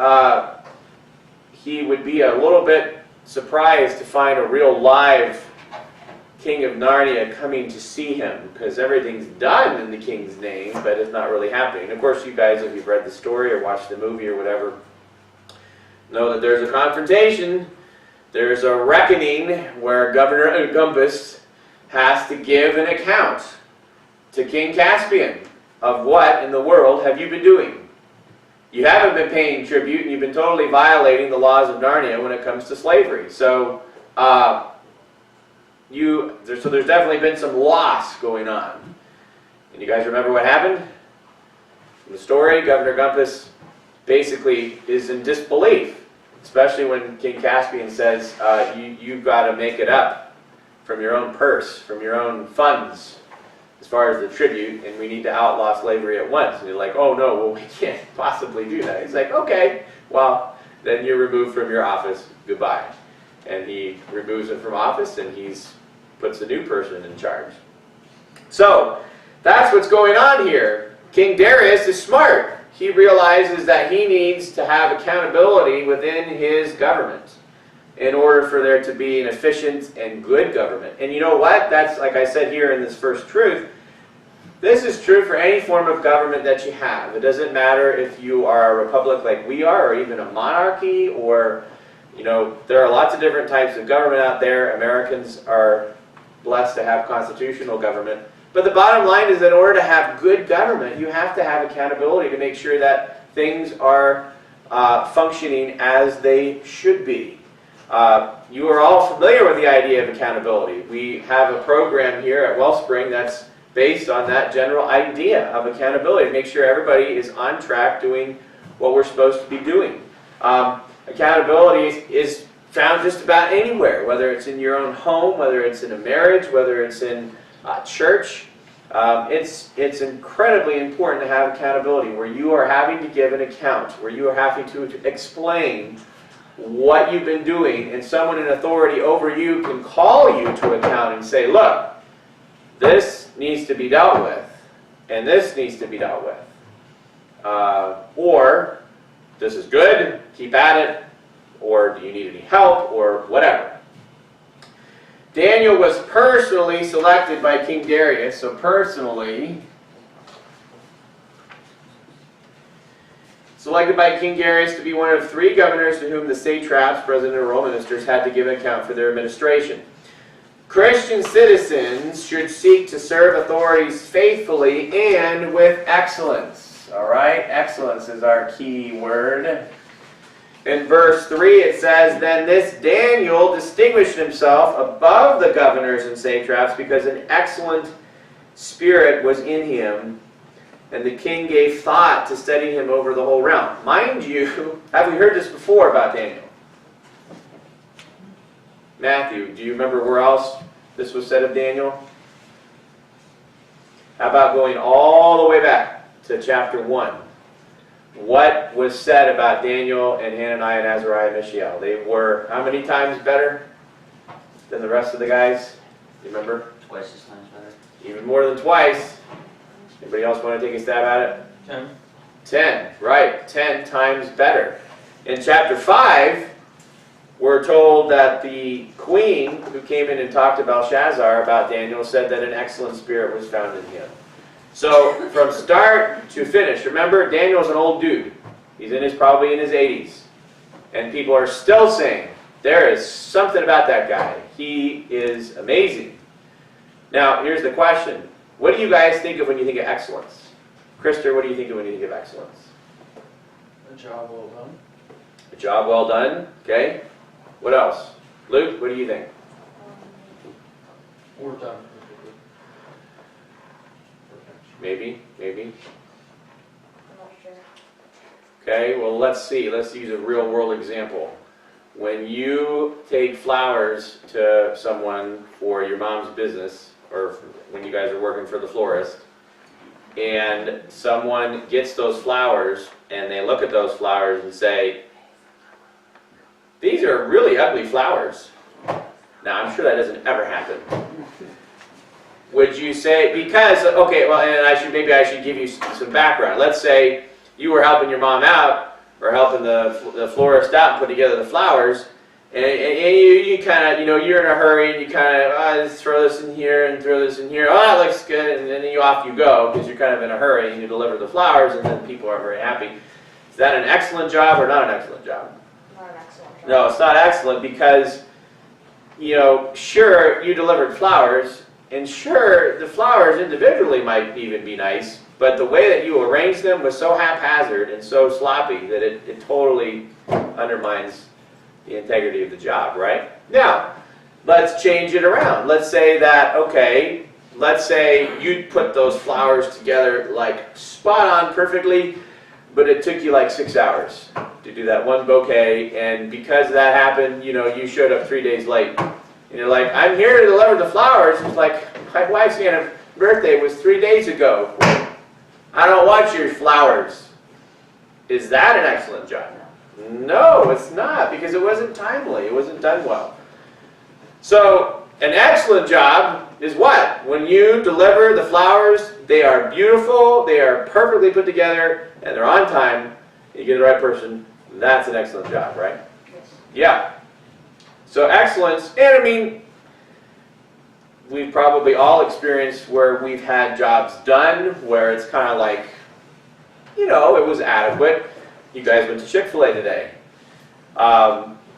he would be a little bit surprised to find a real live king of Narnia coming to see him, because everything's done in the king's name, but it's not really happening. Of course, you guys, if you've read the story or watched the movie or whatever, know that there's a confrontation. There's a reckoning where Governor Augustus has to give an account to King Caspian of what in the world have you been doing. You haven't been paying tribute, and you've been totally violating the laws of Narnia when it comes to slavery. So, there's definitely been some loss going on. And you guys remember what happened? In the story, Governor Augustus basically is in disbelief. Especially when King Caspian says, you've got to make it up from your own purse, from your own funds, as far as the tribute, and we need to outlaw slavery at once. And you're like, oh no, well we can't possibly do that. He's like, okay, well, then you're removed from your office, goodbye. And he removes him from office, and puts a new person in charge. So, that's what's going on here. King Darius is smart. He realizes that he needs to have accountability within his government in order for there to be an efficient and good government. And you know what? That's, like I said here in this first truth, this is true for any form of government that you have. It doesn't matter if you are a republic like we are, or even a monarchy, or, there are lots of different types of government out there. Americans are blessed to have constitutional government. But the bottom line is that in order to have good government, you have to have accountability to make sure that things are functioning as they should be. You are all familiar with the idea of accountability. We have a program here at Wellspring that's based on that general idea of accountability, to make sure everybody is on track doing what we're supposed to be doing. Accountability is found just about anywhere, whether it's in your own home, whether it's in a marriage, whether it's in church. It's incredibly important to have accountability, where you are having to give an account, where you are having to explain what you've been doing, and someone in authority over you can call you to account and say, look, this needs to be dealt with, and this needs to be dealt with. Or, this is good, keep at it, or do you need any help, or whatever. Daniel was personally selected by King Darius, so personally selected by King Darius to be one of 3 governors to whom the satraps, president and royal ministers, had to give an account for their administration. Christian citizens should seek to serve authorities faithfully and with excellence. All right, excellence is our key word. In verse 3 it says, then this Daniel distinguished himself above the governors and satraps because an excellent spirit was in him, and the king gave thought to setting him over the whole realm. Mind you, have we heard this before about Daniel? Matthew, do you remember where else this was said of Daniel? How about going all the way back to chapter 1? What was said about Daniel and Hananiah and Azariah and Mishael? They were how many times better than the rest of the guys? You remember? Twice as times better. Even more than twice. Anybody else want to take a stab at it? 10. 10, right. 10 times better. In chapter 5, we're told that the queen who came in and talked to Belshazzar about Daniel said that an excellent spirit was found in him. So, from start to finish, remember, Daniel's an old dude. He's probably in his 80s. And people are still saying, there is something about that guy. He is amazing. Now, here's the question. What do you guys think of when you think of excellence? Krister, what do you think of when you think of excellence? A job well done. A job well done. Okay. What else? Luke, what do you think? Or done. Maybe, maybe. I'm not sure. Okay, well, let's see. Let's use a real world example. When you take flowers to someone for your mom's business, or when you guys are working for the florist, and someone gets those flowers and they look at those flowers and say, these are really ugly flowers. Now, I'm sure that doesn't ever happen. Would you say, because, okay, well, and maybe I should give you some background. Let's say you were helping your mom out, or helping the florist out and put together the flowers, and you kind of, you're in a hurry, and you kind of, let's throw this in here, and throw this in here, oh, that looks good, and then off you go, because you're kind of in a hurry, and you deliver the flowers, and then people are very happy. Is that an excellent job or not an excellent job? Not an excellent job. No, it's not excellent, because, sure, you delivered flowers, and sure, the flowers individually might even be nice, but the way that you arranged them was so haphazard and so sloppy that it totally undermines the integrity of the job, right? Now, let's change it around. Let's say that, okay, let's say you put those flowers together like spot on perfectly, but it took you like 6 hours to do that one bouquet, and because that happened, you showed up 3 days late. And you're like, I'm here to deliver the flowers. It's like, my wife's birthday was 3 days ago. I don't want your flowers. Is that an excellent job? No, it's not, because it wasn't timely. It wasn't done well. So, an excellent job is what? When you deliver the flowers, they are beautiful, they are perfectly put together, and they're on time, and you get the right person. That's an excellent job, right? Yes. Yeah. So excellence, and we've probably all experienced where we've had jobs done where it's kind of like, it was adequate. You guys went to Chick-fil-A today.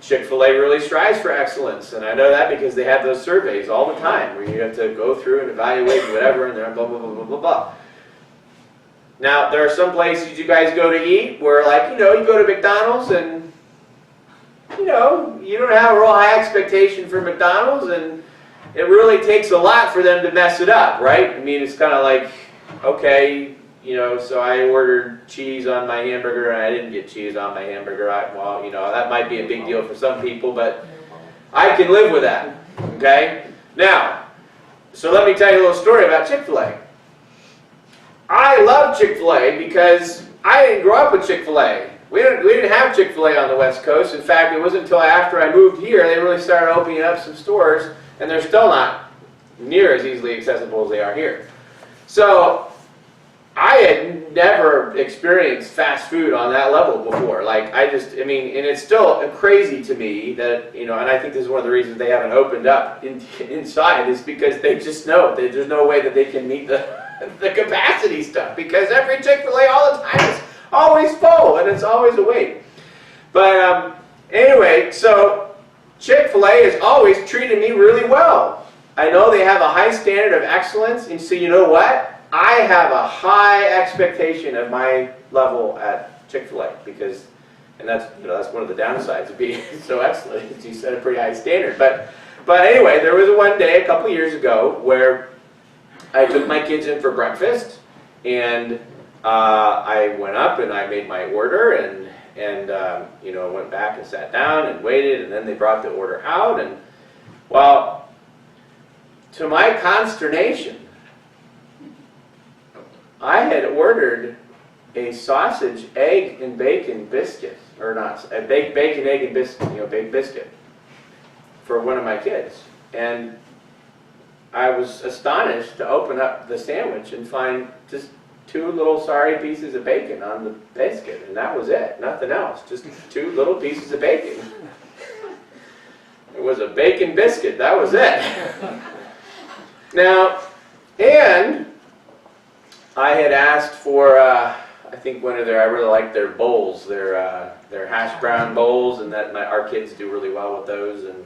Chick-fil-A really strives for excellence, and I know that because they have those surveys all the time where you have to go through and evaluate whatever, and they're blah, blah, blah, blah, blah, blah. Now, there are some places you guys go to eat where, like, you go to McDonald's and, you don't have a real high expectation for McDonald's, and it really takes a lot for them to mess it up, right? I mean, it's kind of like, okay, so I ordered cheese on my hamburger and I didn't get cheese on my hamburger. Well, that might be a big deal for some people, but I can live with that, okay? Now, so let me tell you a little story about Chick-fil-A. I love Chick-fil-A because I didn't grow up with Chick-fil-A. We didn't have Chick-fil-A on the West Coast. In fact, it wasn't until after I moved here they really started opening up some stores, and they're still not near as easily accessible as they are here. So I had never experienced fast food on that level before. Like, and it's still crazy to me that, and I think this is one of the reasons they haven't opened up inside is because they just know that there's no way that they can meet the capacity stuff, because every Chick-fil-A all the time is always full and it's always a wait. But anyway, so Chick-fil-A has always treated me really well. I know they have a high standard of excellence, and so you know what? I have a high expectation of my level at Chick-fil-A because, and that's one of the downsides of being so excellent, is you set a pretty high standard. But anyway, there was one day a couple years ago where I took my kids in for breakfast, and I went up and I made my order, and went back and sat down and waited, and then they brought the order out, and well, to my consternation, I had ordered a sausage, egg, and bacon biscuit, or not, a bacon, egg, and biscuit, baked biscuit for one of my kids, and I was astonished to open up the sandwich and find just 2 little sorry pieces of bacon on the biscuit, and that was it, nothing else, just 2 little pieces of bacon. It was a bacon biscuit, that was it. Now, and I had asked for, I think I really like their bowls, their hash brown bowls, and our kids do really well with those. And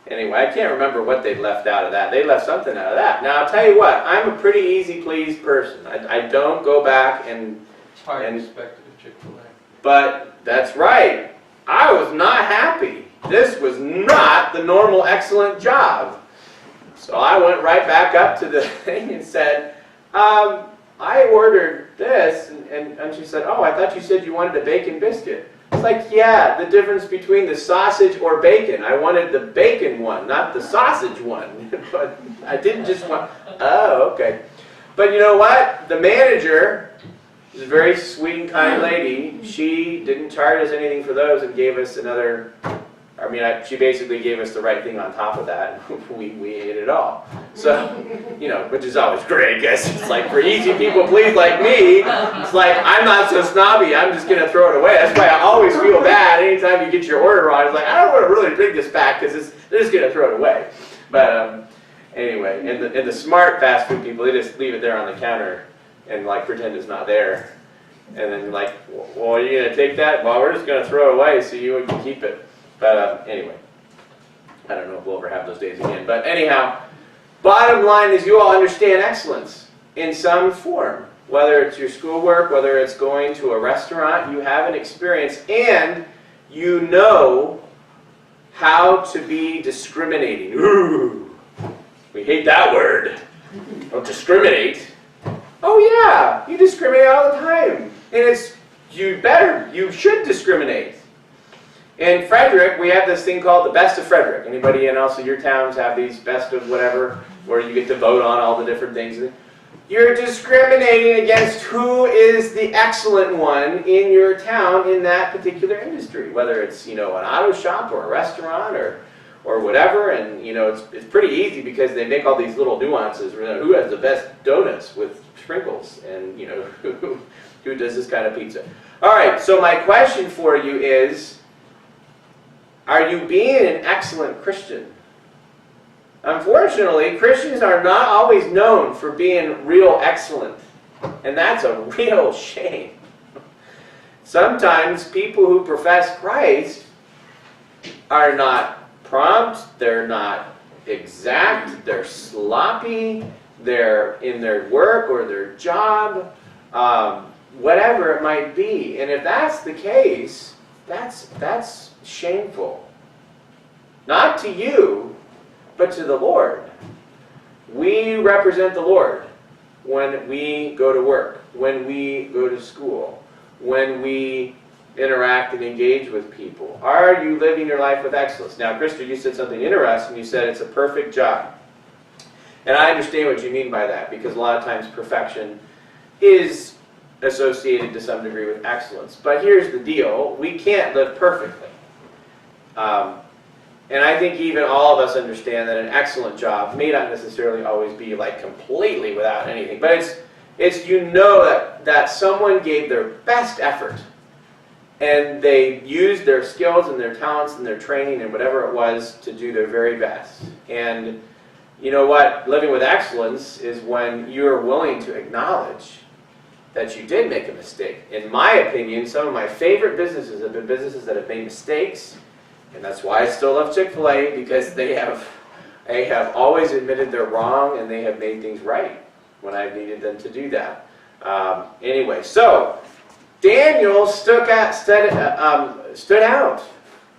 anyway, I can't remember what they left out of that. They left something out of that. Now, I'll tell you what, I'm a pretty easy-pleased person. I don't go back and... It's highly respected of Chick-fil-A. But that's right. I was not happy. This was not the normal excellent job. So I went right back up to the thing and said, I ordered this, and she said, oh, I thought you said you wanted a bacon biscuit. It's like, yeah, the difference between the sausage or bacon. I wanted the bacon one, not the sausage one. But I didn't just want, oh, okay. But you know what? The manager is a very sweet and kind lady. She didn't charge us anything for those and gave us another, she basically gave us the right thing on top of that. We ate it all. So, which is always great, because it's like, for easy people please like me, it's like, I'm not so snobby, I'm just going to throw it away. That's why I always feel bad anytime you get your order wrong. It's like, I don't want to really bring this back, because they're just going to throw it away. But anyway, and the smart fast food people, they just leave it there on the counter and like pretend it's not there. And then like, well, are you going to take that? Well, we're just going to throw it away so you can keep it. But anyway, I don't know if we'll ever have those days again. But anyhow, bottom line is you all understand excellence in some form. Whether it's your schoolwork, whether it's going to a restaurant, you have an experience, and you know how to be discriminating. Ooh, we hate that word. Don't discriminate. Oh yeah, you discriminate all the time. And you should discriminate. In Frederick, we have this thing called the Best of Frederick. Anybody in also your towns have these Best of whatever, where you get to vote on all the different things. You're discriminating against who is the excellent one in your town in that particular industry, whether it's an auto shop or a restaurant or whatever. And it's pretty easy because they make all these little nuances. Who has the best donuts with sprinkles, and who does this kind of pizza? All right. So my question for you is, are you being an excellent Christian? Unfortunately, Christians are not always known for being real excellent. And that's a real shame. Sometimes people who profess Christ are not prompt, they're not exact, they're sloppy, they're in their work or their job, whatever it might be. And if that's the case, that's shameful. Not to you, but to the Lord. We represent the Lord when we go to work, when we go to school, when we interact and engage with people. Are you living your life with excellence? Now, Krista, you said something interesting. You said it's a perfect job. And I understand what you mean by that, because a lot of times perfection is associated to some degree with excellence. But here's the deal. We can't live perfectly. And I think even all of us understand that an excellent job may not necessarily always be like completely without anything. But it's you know that someone gave their best effort, and they used their skills and their talents and their training and whatever it was to do their very best. And you know what? Living with excellence is when you're willing to acknowledge that you did make a mistake. In my opinion, some of my favorite businesses have been businesses that have made mistakes. And that's why I still love Chick-fil-A, because they have always admitted they're wrong, and they have made things right when I've needed them to do that. Anyway, so Daniel stood out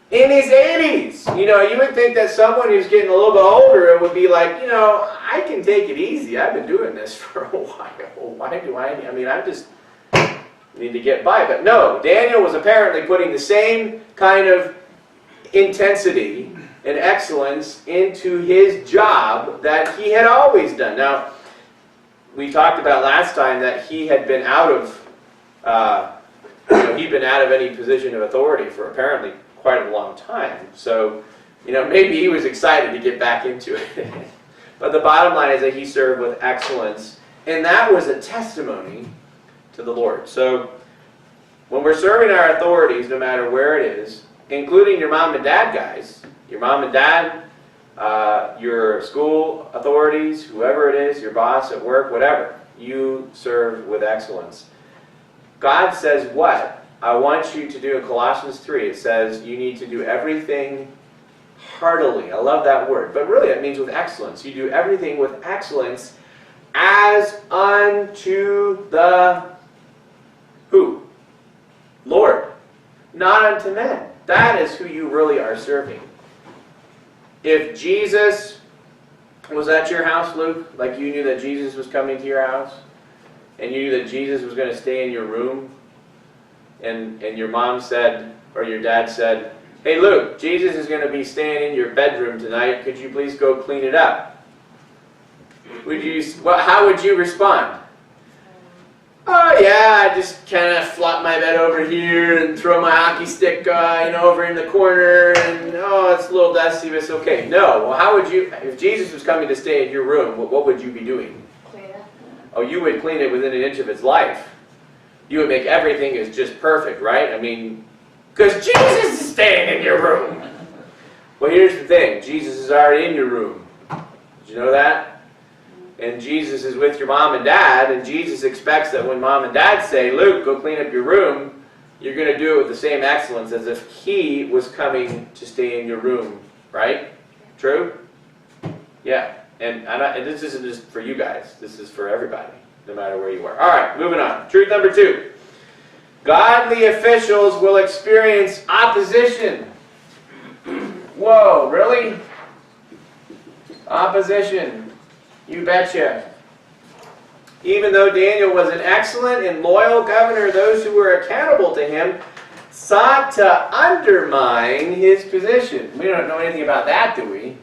in his 80s. You know, you would think that someone who's getting a little bit older would be like, you know, I can take it easy. I've been doing this for a while. Why do I mean, I just need to get by. But no, Daniel was apparently putting the same kind of intensity and excellence into his job that he had always done. Now, we talked about last time that he had been out of, he'd been out of any position of authority for apparently quite a long time. So, you know, maybe he was excited to get back into it. But the bottom line is that he served with excellence, and that was a testimony to the Lord. So, when we're serving our authorities, no matter where it is, including your mom and dad guys, your mom and dad, your school authorities, whoever it is, your boss at work, whatever, you serve with excellence. God says what? I want you to do in Colossians 3, it says you need to do everything heartily. I love that word. But really it means with excellence. You do everything with excellence as unto the who? Lord. Not unto men. That is who you really are serving. If Jesus was at your house, Luke, like you knew that Jesus was coming to your house, and you knew that Jesus was going to stay in your room, and your mom said, or your dad said, hey Luke, Jesus is going to be staying in your bedroom tonight, could you please go clean it up? How would you respond? Oh yeah, I just kind of flop my bed over here and throw my hockey stick over in the corner, and oh, it's a little dusty, but it's okay. No, well, how would you, if Jesus was coming to stay in your room, what would you be doing? Clean it. Oh, you would clean it within an inch of its life. You would make everything as just perfect, right? I mean, because Jesus is staying in your room. Well, here's the thing. Jesus is already in your room. Did you know that? And Jesus is with your mom and dad, and Jesus expects that when mom and dad say, Luke, go clean up your room, you're going to do it with the same excellence as if he was coming to stay in your room, right? True? Yeah. And this isn't just for you guys. This is for everybody, no matter where you are. All right, moving on. Truth number 2. Godly officials will experience opposition. Whoa, really? Opposition. You betcha. Even though Daniel was an excellent and loyal governor, those who were accountable to him sought to undermine his position. We don't know anything about that, do we?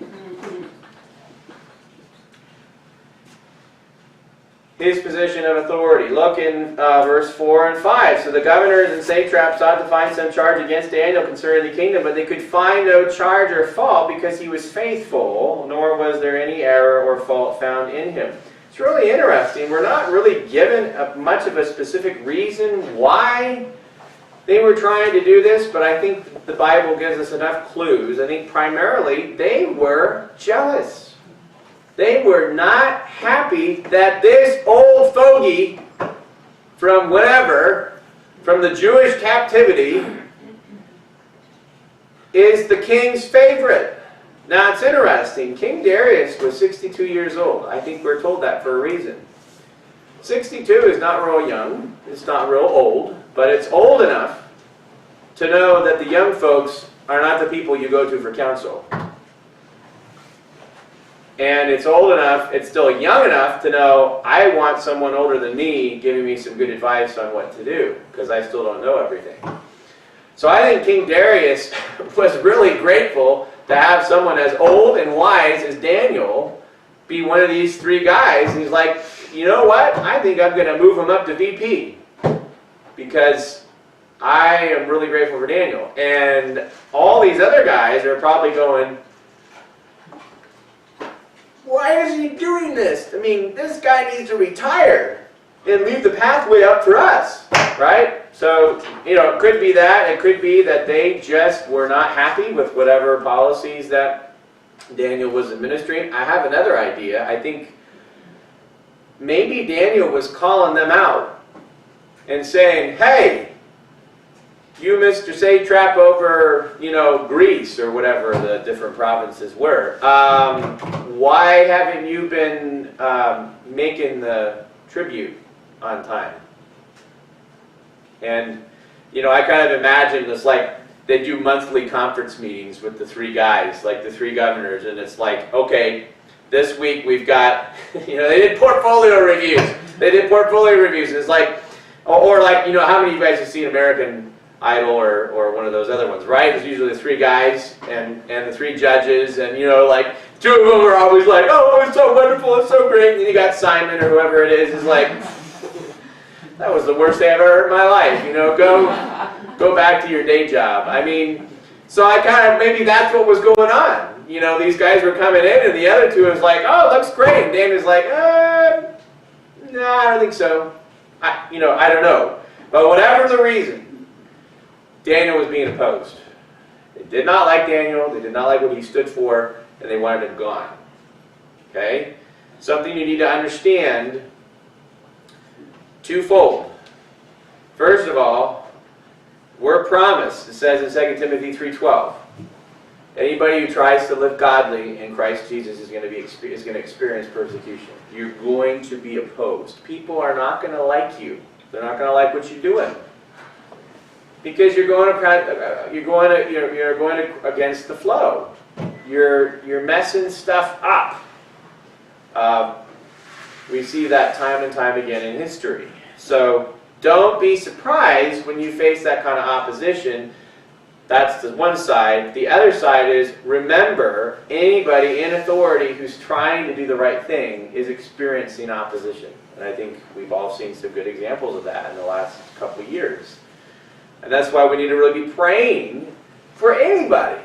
His position of authority. Look in verse 4 and 5. So the governors and satraps sought to find some charge against Daniel concerning the kingdom, but they could find no charge or fault because he was faithful, nor was there any error or fault found in him. It's really interesting. We're not really given much of a specific reason why they were trying to do this, but I think the Bible gives us enough clues. I think primarily they were jealous. They were not happy that this old fogey from whatever, from the Jewish captivity, is the king's favorite. Now it's interesting, King Darius was 62 years old. I think we're told that for a reason. 62 is not real young, it's not real old, but it's old enough to know that the young folks are not the people you go to for counsel. And it's old enough, it's still young enough to know I want someone older than me giving me some good advice on what to do, because I still don't know everything. So I think King Darius was really grateful to have someone as old and wise as Daniel be one of these three guys. And he's like, you know what? I think I'm going to move him up to VP, because I am really grateful for Daniel. And all these other guys are probably going, why is he doing this? I mean, this guy needs to retire and leave the pathway up for us, right? So, you know, it could be that. It could be that they just were not happy with whatever policies that Daniel was administering. I have another idea. I think maybe Daniel was calling them out and saying, hey, you, Mr. Satrap over, you know, Greece or whatever the different provinces were, why haven't you been making the tribute on time? And, you know, I kind of imagine this, like, they do monthly conference meetings with the three guys, like the three governors, and it's like, okay, this week we've got, you know, they did portfolio reviews. They did portfolio reviews, and it's like, or like, you know, how many of you guys have seen American Idol or one of those other ones, right? It's usually the three guys and the three judges, and, you know, like, two of them are always like, oh, it's so wonderful, it's so great, and then you got Simon or whoever it is like, that was the worst day I've ever heard in my life, you know, go back to your day job. I mean, so I kind of, maybe that's what was going on. You know, these guys were coming in, and the other two was like, oh, it looks great, and Daniel's like, no, I don't think so. I don't know. But whatever the reason, Daniel was being opposed. They did not like Daniel, they did not like what he stood for, and they wanted him gone. Okay? Something you need to understand, twofold. First of all, we're promised, it says in 2 Timothy 3:12, anybody who tries to live godly in Christ Jesus is going to experience persecution. You're going to be opposed. People are not going to like you. They're not going to like what you're doing. Because you're going against the flow. You're messing stuff up. We see that time and time again in history. So don't be surprised when you face that kind of opposition. That's the one side. The other side is, remember, anybody in authority who's trying to do the right thing is experiencing opposition. And I think we've all seen some good examples of that in the last couple of years. And that's why we need to really be praying for anybody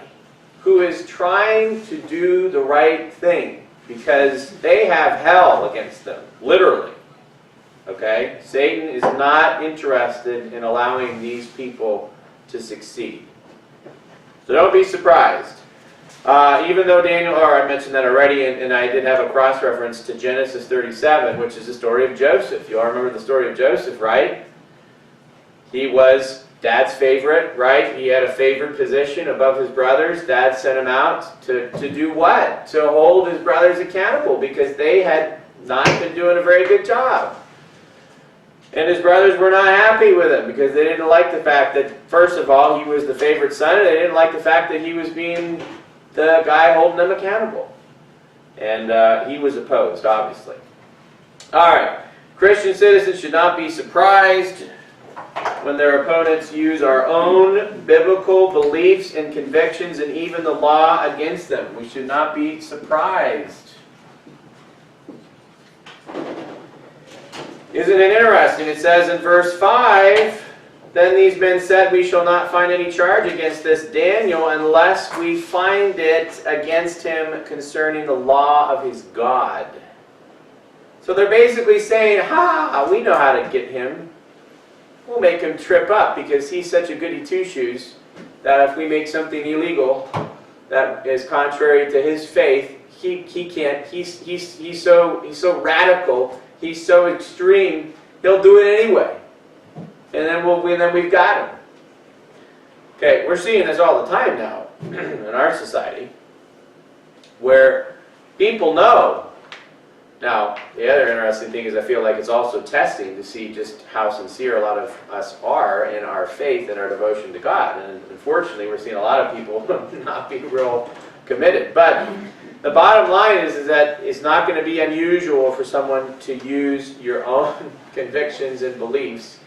who is trying to do the right thing, because they have hell against them, literally. Okay? Satan is not interested in allowing these people to succeed. So don't be surprised. Even though Daniel, or I mentioned that already, and I did have a cross-reference to Genesis 37, which is the story of Joseph. You all remember the story of Joseph, right? He was Dad's favorite, right? He had a favored position above his brothers. Dad sent him out to do what? To hold his brothers accountable, because they had not been doing a very good job. And his brothers were not happy with him, because they didn't like the fact that, first of all, he was the favorite son, and they didn't like the fact that he was being the guy holding them accountable. And he was opposed, obviously. All right. Christian citizens should not be surprised when their opponents use our own biblical beliefs and convictions and even the law against them. We should not be surprised. Isn't it interesting? It says in verse 5, then these men said, we shall not find any charge against this Daniel unless we find it against him concerning the law of his God. So they're basically saying, we know how to get him. We'll make him trip up, because he's such a goody two-shoes that if we make something illegal that is contrary to his faith, he can't. He's so radical. He's so extreme. He'll do it anyway, and then we've got him. Okay, we're seeing this all the time now in our society, where people know. Now, the other interesting thing is I feel like it's also testing to see just how sincere a lot of us are in our faith and our devotion to God. And unfortunately, we're seeing a lot of people not be real committed. But the bottom line is that it's not going to be unusual for someone to use your own convictions and beliefs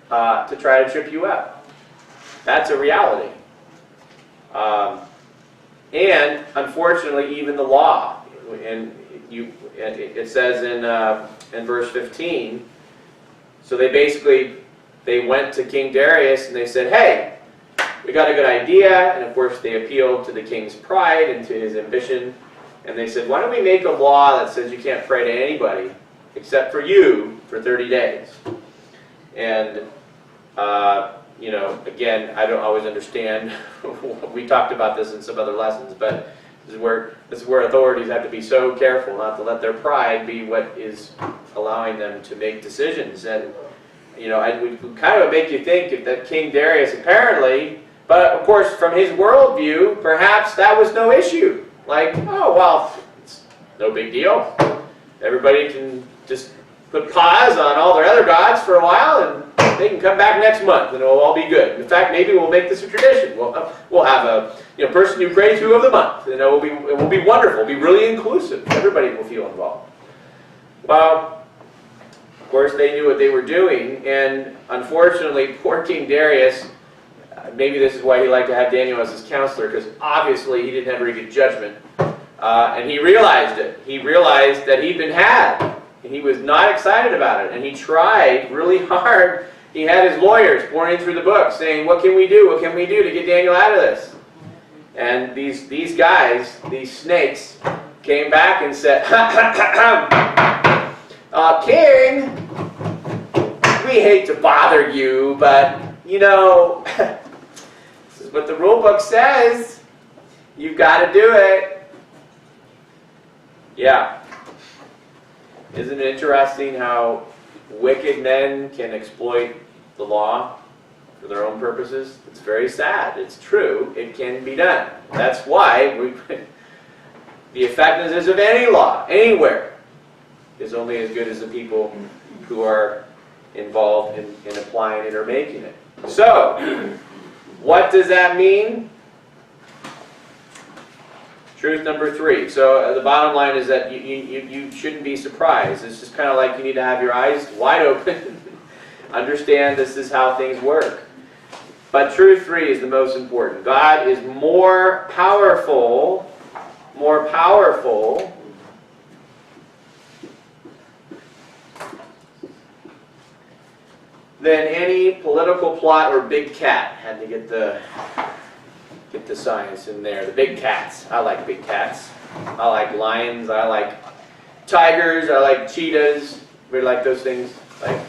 to try to trip you up. That's a reality. And unfortunately, even the law, and it says in verse 15, so they went to King Darius and they said, hey, we got a good idea. And of course they appealed to the king's pride and to his ambition. And they said, why don't we make a law that says you can't pray to anybody except for you for 30 days. And you know, again, I don't always understand. We talked about this in some other lessons, but this is where authorities have to be so careful not to let their pride be what is allowing them to make decisions. And you know, it would kind of make you think that King Darius apparently, but of course from his worldview, perhaps that was no issue. Like, oh well, it's no big deal. Everybody can just put pause on all their other gods for a while, and they can come back next month, and it'll all be good. In fact, maybe we'll make this a tradition. We'll have a person you pray to of the month, and it will be wonderful. It'll be really inclusive. Everybody will feel involved. Well, of course, they knew what they were doing, and unfortunately, poor King Darius. Maybe this is why he liked to have Daniel as his counselor, because obviously he didn't have very good judgment, and he realized it. He realized that he'd been had. And he was not excited about it, and he tried really hard. He had his lawyers pouring through the book saying, what can we do? What can we do to get Daniel out of this? And these guys, these snakes, came back and said, King, we hate to bother you, but, you know, this is what the rule book says. You've got to do it. Yeah. Isn't it interesting how wicked men can exploit the law for their own purposes? It's very sad. It's true. It can be done. That's why the effectiveness of any law, anywhere, is only as good as the people who are involved in applying it or making it. So, what does that mean? Truth number 3. So the bottom line is that you shouldn't be surprised. It's just kind of like you need to have your eyes wide open. Understand this is how things work. But truth 3 is the most important. God is more powerful than any political plot or big cat. Had to get the science in there. The big cats. I like big cats. I like lions. I like tigers. I like cheetahs. Really like those things. Like,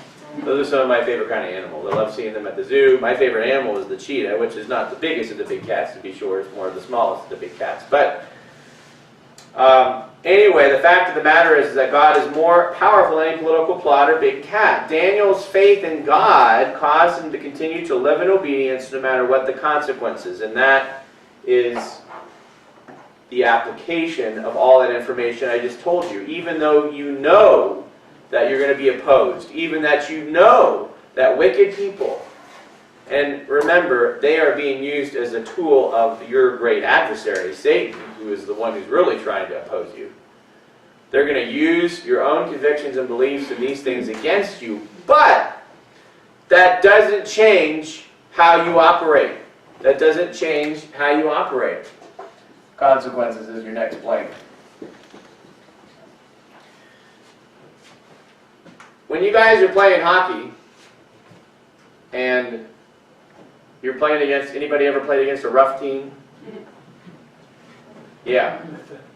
those are some of my favorite kind of animals. I love seeing them at the zoo. My favorite animal is the cheetah, which is not the biggest of the big cats, to be sure. It's more of the smallest of the big cats. But anyway, the fact of the matter is that God is more powerful than any political plot or big cat. Daniel's faith in God caused him to continue to live in obedience no matter what the consequences. And that is the application of all that information I just told you. Even though you know that you're going to be opposed, even that you know that wicked people, and remember, they are being used as a tool of your great adversary, Satan, who is the one who's really trying to oppose you. They're going to use your own convictions and beliefs and these things against you, but that doesn't change how you operate. That doesn't change how you operate. Consequences is your next blank. When you guys are playing hockey, and you're playing against, anybody ever played against a rough team? Yeah,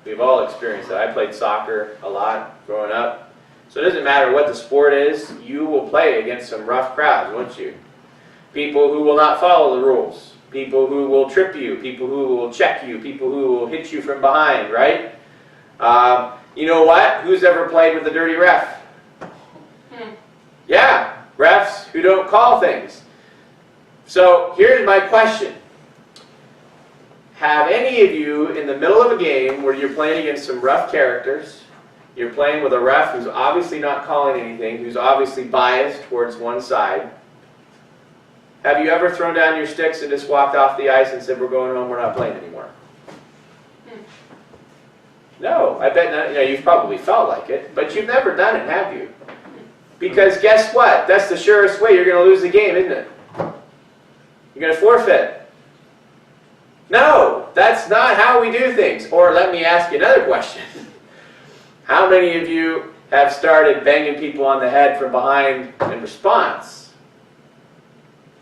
we've all experienced that. I played soccer a lot growing up. So it doesn't matter what the sport is, you will play against some rough crowds, won't you? People who will not follow the rules. People who will trip you. People who will check you. People who will hit you from behind, right? You know what? Who's ever played with a dirty ref? Yeah, refs who don't call things. So here's my question. Have any of you, in the middle of a game where you're playing against some rough characters, you're playing with a ref who's obviously not calling anything, who's obviously biased towards one side, have you ever thrown down your sticks and just walked off the ice and said, we're going home, we're not playing anymore? No, I bet not. You know, you've probably felt like it, but you've never done it, have you? Because guess what? That's the surest way you're going to lose the game, isn't it? You're going to forfeit. No, that's not how we do things. Or let me ask you another question. How many of you have started banging people on the head from behind in response?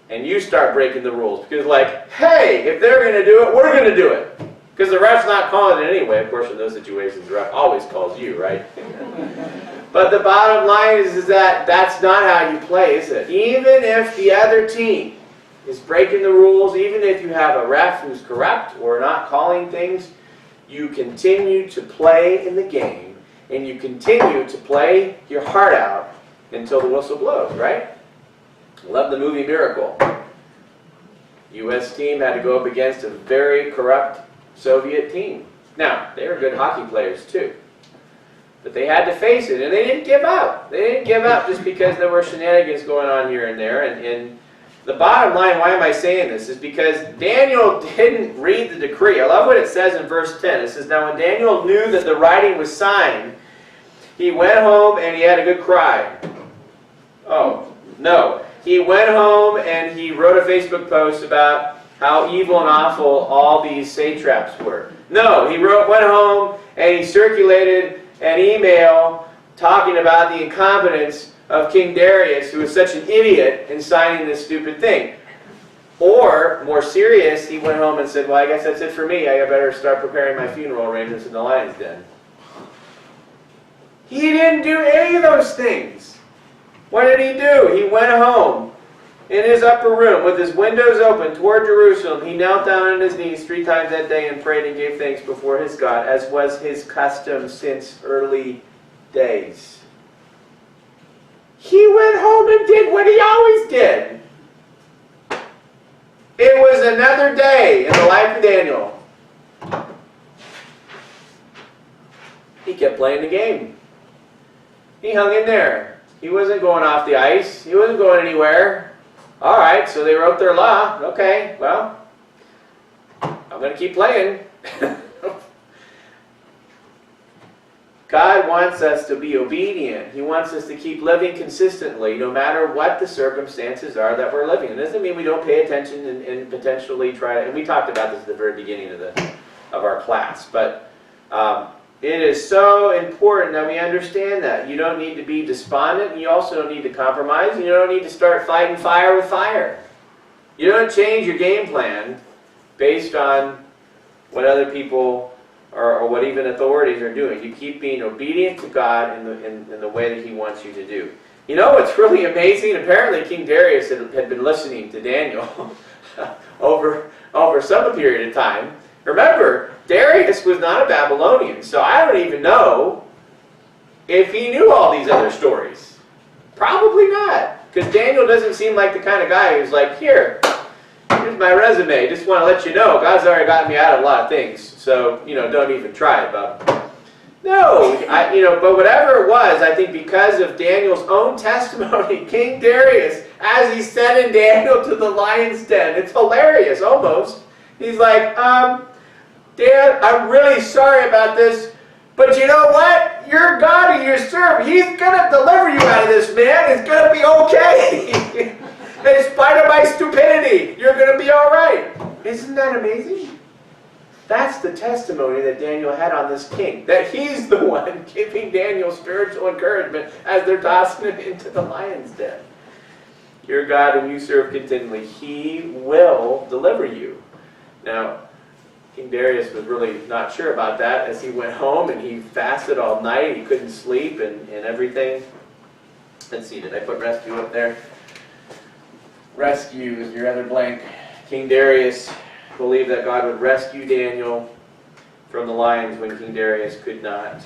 And you start breaking the rules. Because like, hey, if they're going to do it, we're going to do it. Because the ref's not calling it anyway. Of course, in those situations, the ref always calls you, right? But the bottom line is that that's not how you play, is it? Even if the other team is breaking the rules, even if you have a ref who's corrupt or not calling things, you continue to play in the game, and you continue to play your heart out until the whistle blows, right? Love the movie Miracle. U.S. team had to go up against a very corrupt Soviet team. Now, they were good hockey players too. But they had to face it, and they didn't give up. They didn't give up just because there were shenanigans going on here and there. And the bottom line, why am I saying this, is because Daniel didn't read the decree. I love what it says in verse 10. It says, now when Daniel knew that the writing was signed, he went home and he had a good cry. Oh, no. He went home and he wrote a Facebook post about how evil and awful all these satraps were. No, he went home and he circulated an email talking about the incompetence of King Darius, who was such an idiot in signing this stupid thing. Or, more serious, he went home and said, well, I guess that's it for me. I better start preparing my funeral arrangements in the lion's den. He didn't do any of those things. What did he do? He went home in his upper room with his windows open toward Jerusalem. He knelt down on his knees 3 times that day and prayed and gave thanks before his God, as was his custom since early days. He went home and did what he always did. It was another day in the life of Daniel. He kept playing the game. He hung in there. He wasn't going off the ice. He wasn't going anywhere. All right, so they wrote their law. Okay, well, I'm going to keep playing. God wants us to be obedient. He wants us to keep living consistently, no matter what the circumstances are that we're living. It doesn't mean we don't pay attention and potentially try to, and we talked about this at the very beginning of our class, but it is so important that we understand that. You don't need to be despondent, and you also don't need to compromise, and you don't need to start fighting fire with fire. You don't change your game plan based on what other people or what even authorities are doing. You keep being obedient to God in the way that He wants you to do. You know what's really amazing? Apparently King Darius had been listening to Daniel over some period of time. Remember, Darius was not a Babylonian, so I don't even know if he knew all these other stories. Probably not, because Daniel doesn't seem like the kind of guy who's like, here's my resume. Just want to let you know, God's already gotten me out of a lot of things, so don't even try it, bub. No, but whatever it was, I think because of Daniel's own testimony, King Darius, as he said in Daniel to the lion's den, it's hilarious almost. He's like, Dad, I'm really sorry about this, but you know what? Your God who you serve, He's going to deliver you out of this, man. It's going to be okay. In spite of my stupidity, you're going to be all right. Isn't that amazing? That's the testimony that Daniel had on this king, that he's the one giving Daniel spiritual encouragement as they're tossing him into the lion's den. Your God whom you serve continually, He will deliver you. Now, King Darius was really not sure about that as he went home and he fasted all night. He couldn't sleep and everything. Let's see, did I put rescue up there? Rescue is your other blank. King Darius believed that God would rescue Daniel from the lions when King Darius could not.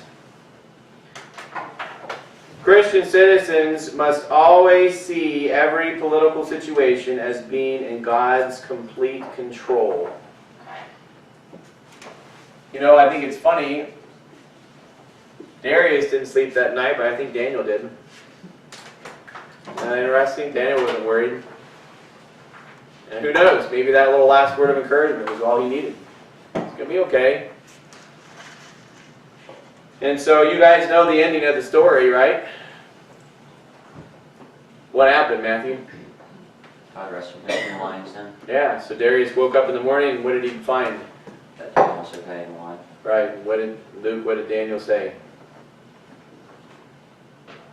Christian citizens must always see every political situation as being in God's complete control. You know, I think it's funny. Darius didn't sleep that night, but I think Daniel did. Isn't that interesting? Daniel wasn't worried. And who knows? Maybe that little last word of encouragement was all he needed. It's going to be okay. And so you guys know the ending of the story, right? What happened, Matthew? God rested him in the lion's den. Yeah, so Darius woke up in the morning, and what did he find? That Daniel said had in line. Right, what did Daniel say?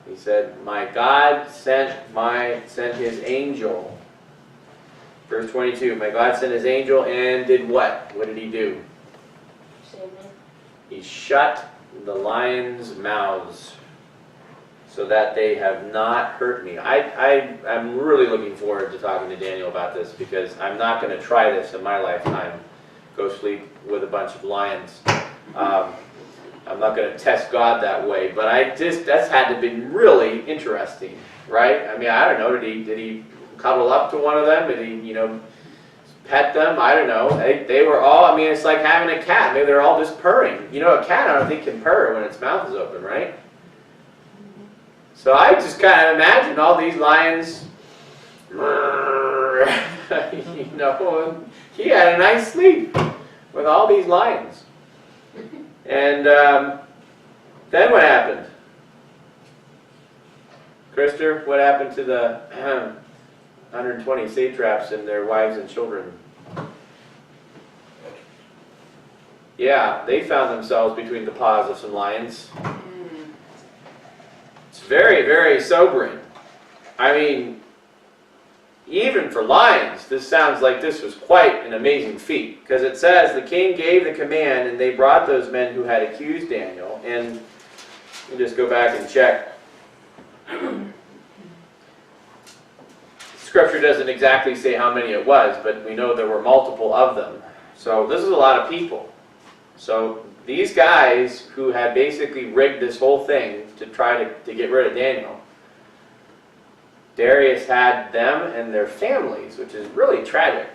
He said, my God sent his angel. Verse 22, my God sent his angel and did what? What did he do? Save me. He shut the lions' mouths so that they have not hurt me. I'm really looking forward to talking to Daniel about this because I'm not going to try this in my lifetime. Go sleep with a bunch of lions. I'm not going to test God that way, but that's had to have been really interesting, right? I mean, I don't know. Did he cuddle up to one of them? Did he, pet them? I don't know. They were all, I mean, it's like having a cat. Maybe they're all just purring. You know, a cat I don't think can purr when its mouth is open, right? So I just kind of imagine all these lions, he had a nice sleep with all these lions. And then what happened? Krister, what happened to the 120 satraps and their wives and children? Yeah, they found themselves between the paws of some lions. It's very, very sobering. I mean, even for lions, this sounds like this was quite an amazing feat. Because it says, the king gave the command, and they brought those men who had accused Daniel. And we'll just go back and check. Scripture doesn't exactly say how many it was, but we know there were multiple of them. So this is a lot of people. So these guys who had basically rigged this whole thing to try to get rid of Daniel, Darius had them and their families, which is really tragic.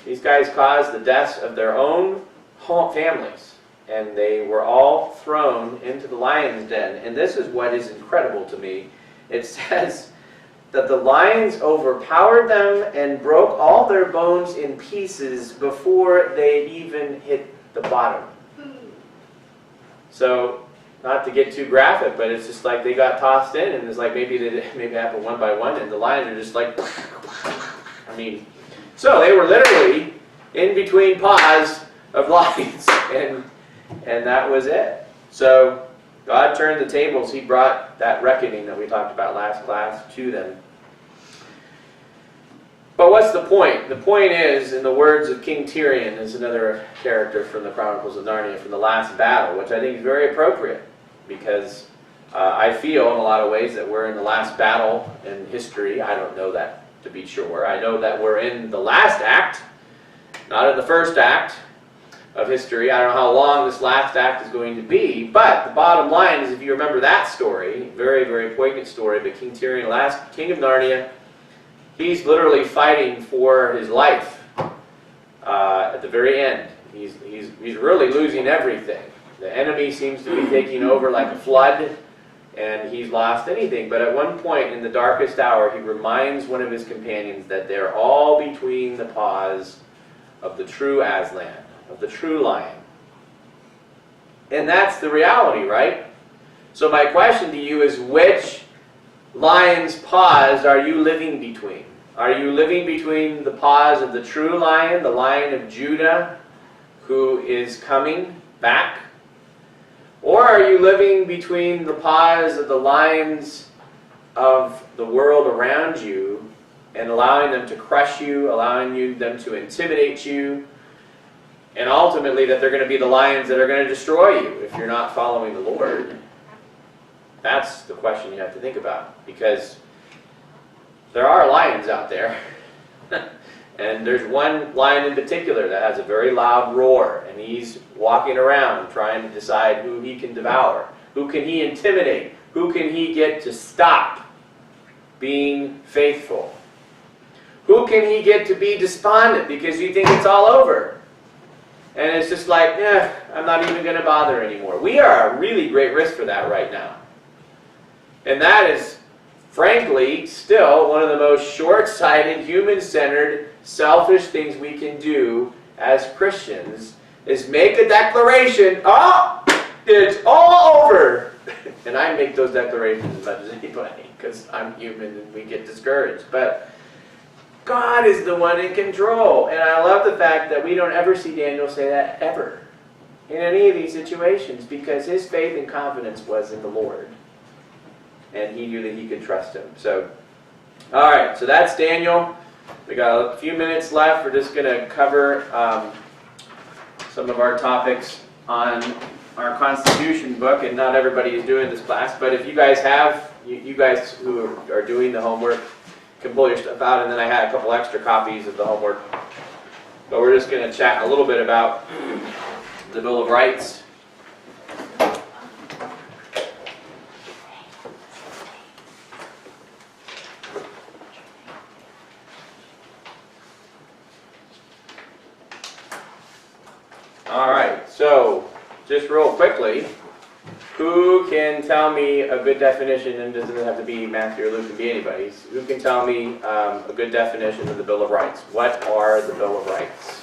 These guys caused the deaths of their own families, and they were all thrown into the lion's den. And this is what is incredible to me. It says that the lions overpowered them and broke all their bones in pieces before they even hit the bottom. So, not to get too graphic, but it's just like they got tossed in, and it's like maybe it happened one by one, and the lions are just like, I mean, so they were literally in between paws of lions, and that was it. So God turned the tables. He brought that reckoning that we talked about last class to them. But what's the point? The point is, in the words of King Tyrion, is another character from the Chronicles of Narnia, from the last battle, which I think is very appropriate, because I feel in a lot of ways that we're in the last battle in history. I don't know that to be sure. I know that we're in the last act, not in the first act of history. I don't know how long this last act is going to be, but the bottom line is, if you remember that story, very, very poignant story, but King Tyrion, last king of Narnia, he's literally fighting for his life at the very end. He's really losing everything. The enemy seems to be taking over like a flood, and he's lost anything. But at one point in the darkest hour, he reminds one of his companions that they're all between the paws of the true Aslan, of the true lion. And that's the reality, right? So my question to you is, which lion's paws are you living between? Are you living between the paws of the true lion, the Lion of Judah, who is coming back? Or are you living between the paws of the lions of the world around you and allowing them to crush you, allowing them to intimidate you, and ultimately that they're going to be the lions that are going to destroy you if you're not following the Lord? That's the question you have to think about, because there are lions out there, and there's one lion in particular that has a very loud roar, and he's walking around trying to decide who he can devour, who can he intimidate, who can he get to stop being faithful? Who can he get to be despondent because you think it's all over? And it's just like, I'm not even going to bother anymore. We are a really great risk for that right now. And that is, frankly, still one of the most short-sighted, human-centered, selfish things we can do as Christians is make a declaration, oh, it's all over. And I make those declarations as much as anybody because I'm human and we get discouraged. But God is the one in control. And I love the fact that we don't ever see Daniel say that ever in any of these situations because his faith and confidence was in the Lord. And he knew that he could trust him. So, all right, so that's Daniel. We got a few minutes left. We're just going to cover some of our topics on our Constitution book. And not everybody is doing this class. But if you guys have, you guys who are doing the homework, can pull your stuff out, and then I had a couple extra copies of the homework. But we're just going to chat a little bit about the Bill of Rights. All right, so just real quickly, who can tell me a good definition, and doesn't have to be Matthew or Luke, it can be anybody. Who can tell me a good definition of the Bill of Rights? What are the Bill of Rights?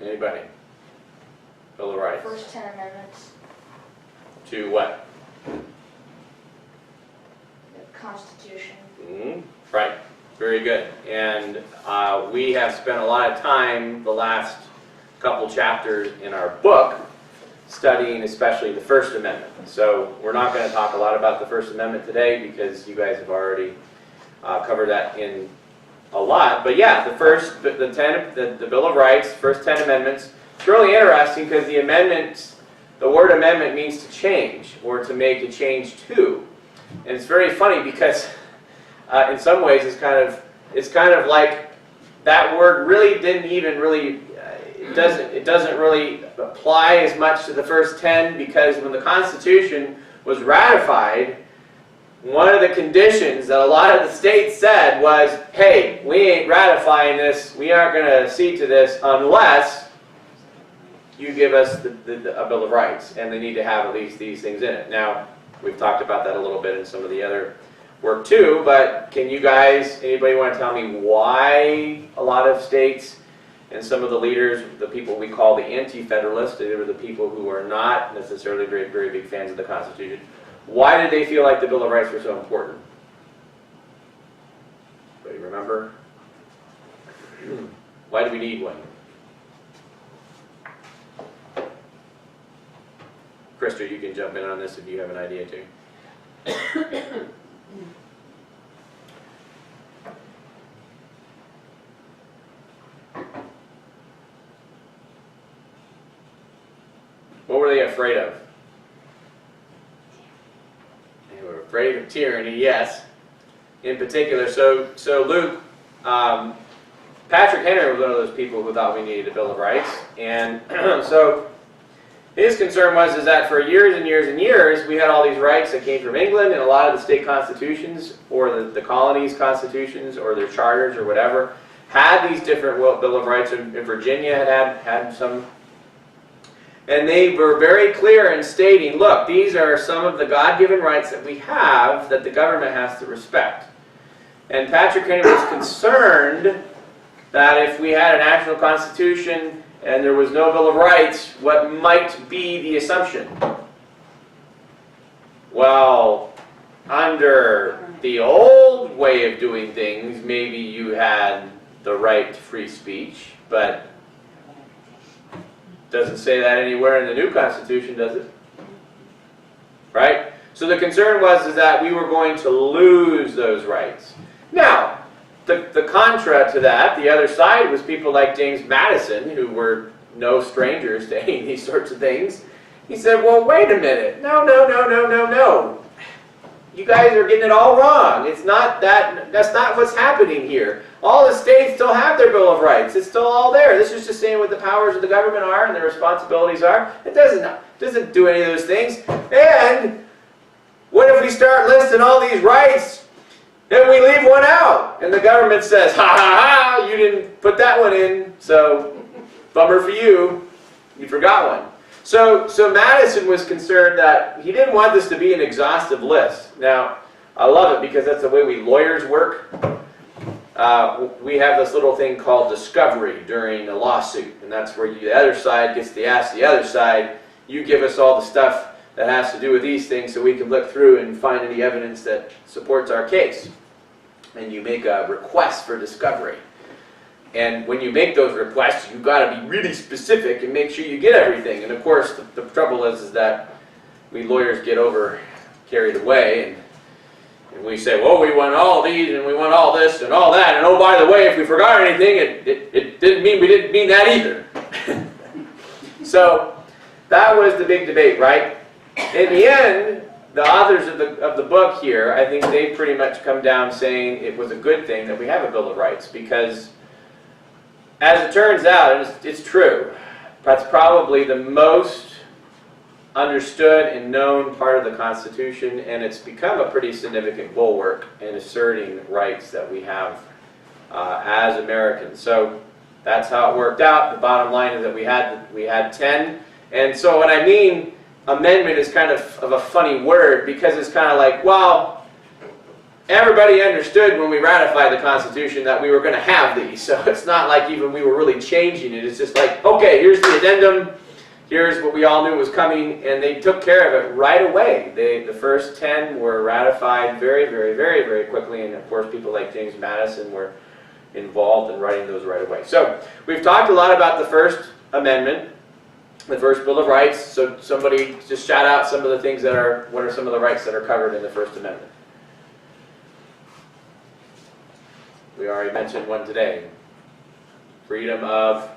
Anybody? Bill of Rights. First 10 amendments. To what? The Constitution. Right. Very good. And we have spent a lot of time the last couple chapters in our book studying especially the First Amendment. So we're not going to talk a lot about the First Amendment today because you guys have already covered that in a lot. But yeah, the Bill of Rights, first 10 amendments. It's really interesting because the word amendment means to change or to make a change to. And it's very funny because in some ways it's kind of like that word really didn't even really it doesn't really apply as much to the first 10 because when the Constitution was ratified, one of the conditions that a lot of the states said was, hey, we ain't ratifying this, we aren't going to accede to this unless you give us a Bill of Rights, and they need to have at least these things in it. Now, we've talked about that a little bit in some of the other work too, but can you guys, anybody want to tell me why a lot of states and some of the leaders, the people we call the anti-federalists, they were the people who are not necessarily very, very big fans of the Constitution, why did they feel like the Bill of Rights were so important? Anybody remember? Why do we need one? Krista, you can jump in on this if you have an idea too. What were they afraid of? They were afraid of tyranny, yes. In particular, so Luke, Patrick Henry was one of those people who thought we needed a Bill of Rights, and so his concern was that for years and years and years, we had all these rights that came from England, and a lot of the state constitutions, or the colonies' constitutions, or their charters, or whatever, had these different Bill of Rights. In Virginia had some. And they were very clear in stating, look, these are some of the God-given rights that we have that the government has to respect. And Patrick Henry was concerned that if we had a national constitution and there was no Bill of Rights, what might be the assumption? Well, under the old way of doing things, maybe you had the right to free speech, but doesn't say that anywhere in the new Constitution, does it? Right? So the concern was that we were going to lose those rights. Now, the contra to that, the other side, was people like James Madison, who were no strangers to any of these sorts of things. He said, well, wait a minute. No. you guys are getting it all wrong. It's not that, that's not what's happening here. All the states still have their Bill of Rights. It's still all there. This is just saying what the powers of the government are and the responsibilities are. It doesn't do any of those things. And what if we start listing all these rights and we leave one out? And the government says, ha ha ha, you didn't put that one in, so bummer for you, you forgot one. So Madison was concerned that he didn't want this to be an exhaustive list. Now, I love it because that's the way we lawyers work. We have this little thing called discovery during a lawsuit, and that's where the other side gets to ask the other side, you give us all the stuff that has to do with these things so we can look through and find any evidence that supports our case. And you make a request for discovery. And when you make those requests, you've got to be really specific and make sure you get everything. And of course, the trouble is that we lawyers get carried away, and we say, well, we want all these, and we want all this, and all that, and oh, by the way, if we forgot anything, it didn't mean we didn't mean that either. So that was the big debate, right? In the end, the authors of the book here, I think they pretty much come down saying it was a good thing that we have a Bill of Rights, because as it turns out, and it's true, that's probably the most understood and known part of the Constitution, and it's become a pretty significant bulwark in asserting rights that we have as Americans. So that's how it worked out. The bottom line is that we had 10, and so when I mean amendment is kind of a funny word, because it's kind of like, well, everybody understood when we ratified the Constitution that we were going to have these, so it's not like even we were really changing it. It's just like, okay, here's the addendum, here's what we all knew was coming, and they took care of it right away. The first 10 were ratified very, very, very, very quickly, and of course people like James Madison were involved in writing those right away. So we've talked a lot about the First Amendment, the first Bill of Rights, so somebody just shout out some of the things that are, what are some of the rights that are covered in the First Amendment? We already mentioned one today. Freedom of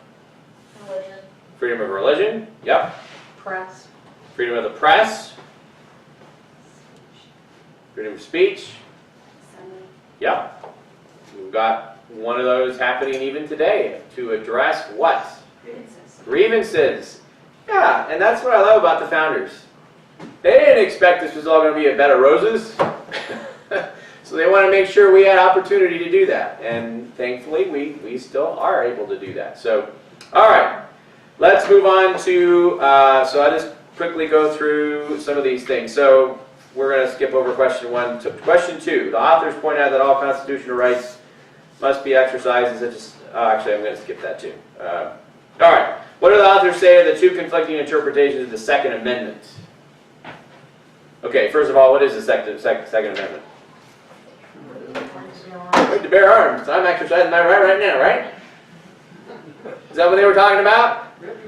Religion. freedom of religion. Yep. Press. Freedom of the press. Freedom of speech. Assembly. Yep. We've got one of those happening even today to address what? Grievances. Grievances. Yeah, and that's what I love about the founders. They didn't expect this was all going to be a bed of roses. So they want to make sure we had opportunity to do that. And thankfully, we still are able to do that. So, all right. Let's move on to, so I'll just quickly go through some of these things. So we're going to skip over question 1 to question 2. The authors point out that all constitutional rights must be exercised in such as, actually, I'm going to skip that too. All right. What do the authors say are the two conflicting interpretations of the Second Amendment? Okay, first of all, what is the Second Amendment? Right to bear arms. I'm exercising my right now, right? Is that what they were talking about?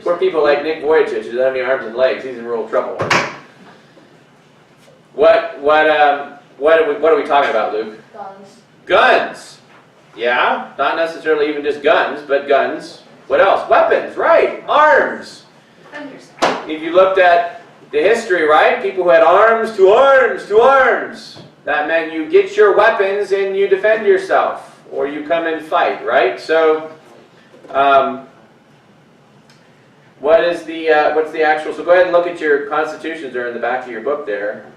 Poor people like Nick Vujicic, who doesn't have any arms and legs. He's in real trouble. What are we talking about, Luke? Guns. Guns. Yeah, not necessarily even just guns, but guns. What else? Weapons, right? Arms. If you looked at the history, right? People who had arms to arms to arms. That meant you get your weapons and you defend yourself, or you come and fight, right? So, what's the actual? So go ahead and look at your constitutions. They're in the back of your book there,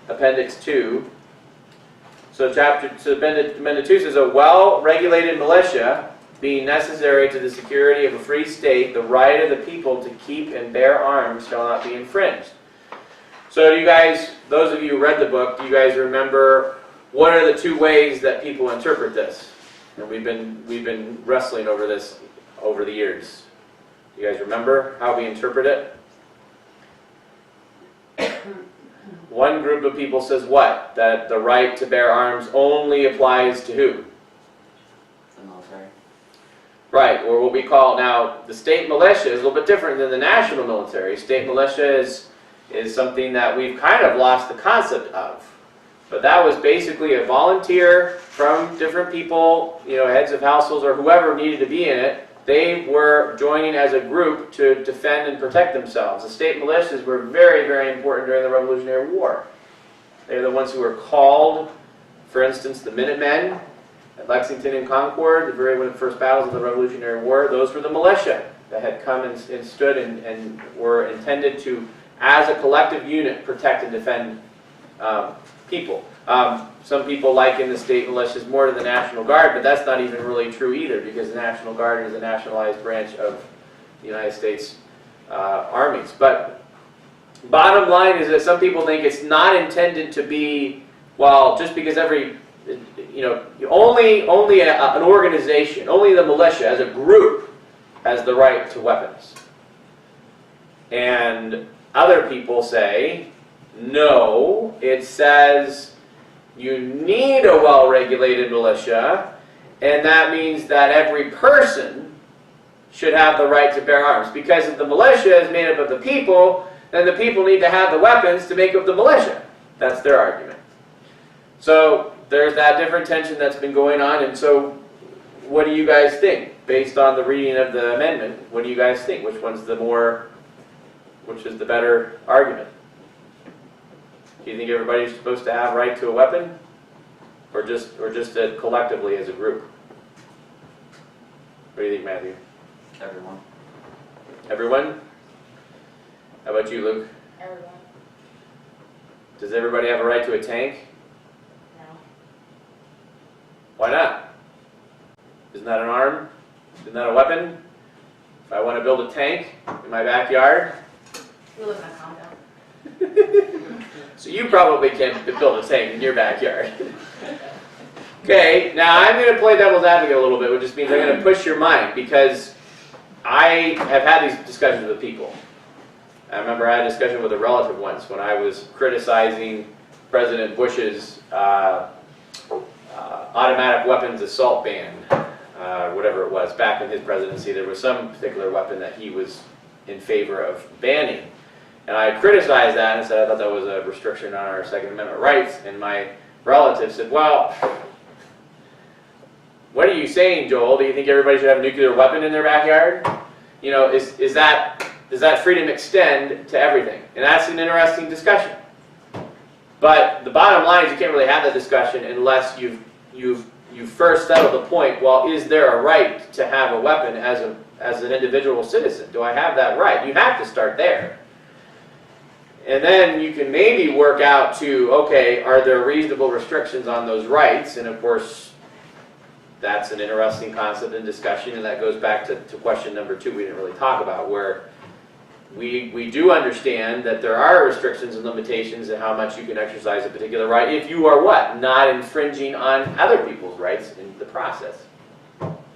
Appendix 2. So Amendment 2 says, a well-regulated militia, being necessary to the security of a free state, the right of the people to keep and bear arms shall not be infringed. So you guys, those of you who read the book, do you guys remember what are the two ways that people interpret this? And we've been wrestling over this over the years. Do you guys remember how we interpret it? One group of people says what? That the right to bear arms only applies to who? The military. Right, or what we call now the state militia is a little bit different than the national military. State militia is something that we've kind of lost the concept of. But that was basically a volunteer from different people, you know, heads of households or whoever needed to be in it. They were joining as a group to defend and protect themselves. The state militias were very, very important during the Revolutionary War. They're the ones who were called, for instance, the Minutemen at Lexington and Concord, the very one of the first battles of the Revolutionary War. Those were the militia that had come and stood and were intended to, as a collective unit, protect and defend people. Some people liken the state militias more to the National Guard, but that's not even really true either, because the National Guard is a nationalized branch of the United States armies. But bottom line is that some people think it's not intended to be, well, just because only an organization, only the militia as a group has the right to weapons. And other people say, no, it says you need a well-regulated militia, and that means that every person should have the right to bear arms. Because if the militia is made up of the people, then the people need to have the weapons to make up the militia. That's their argument. So there's that different tension that's been going on, and so what do you guys think? Based on the reading of the amendment, what do you guys think? Which is the better argument? Do you think everybody's supposed to have right to a weapon? Or just collectively as a group? What do you think, Matthew? Everyone. Everyone? How about you, Luke? Everyone. Does everybody have a right to a tank? No. Why not? Isn't that an arm? Isn't that a weapon? If I want to build a tank in my backyard, We live in a condo. so you probably can build a tank in your backyard. Okay, now I'm going to play devil's advocate a little bit, which just means I'm going to push your mind, because I have had these discussions with people. I remember I had a discussion with a relative once when I was criticizing President Bush's automatic weapons assault ban, whatever it was. Back in his presidency, there was some particular weapon that he was in favor of banning. And I criticized that and said I thought that was a restriction on our Second Amendment rights. And my relative said, well, what are you saying, Joel? Do you think everybody should have a nuclear weapon in their backyard? You know, does that freedom extend to everything? And that's an interesting discussion. But the bottom line is you can't really have that discussion unless you've first settled the point, well, is there a right to have a weapon as an individual citizen? Do I have that right? You have to start there. And then you can maybe work out to, okay, are there reasonable restrictions on those rights? And of course, that's an interesting concept and discussion, and that goes back to question number 2 we didn't really talk about, where we do understand that there are restrictions and limitations in how much you can exercise a particular right if you are what? Not infringing on other people's rights in the process.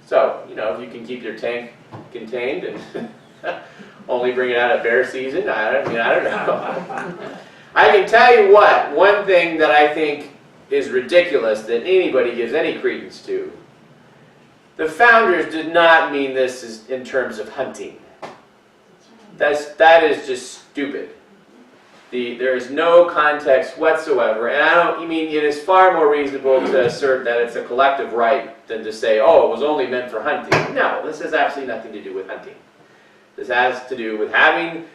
So, you know, if you can keep your tank contained and only bring it out at bear season, I don't know. I can tell you what, one thing that I think is ridiculous that anybody gives any credence to, the founders did not mean this in terms of hunting. That is just stupid. There is no context whatsoever, and I mean it is far more reasonable to assert that it's a collective right than to say, oh, it was only meant for hunting. No, this has absolutely nothing to do with hunting. This has to do with having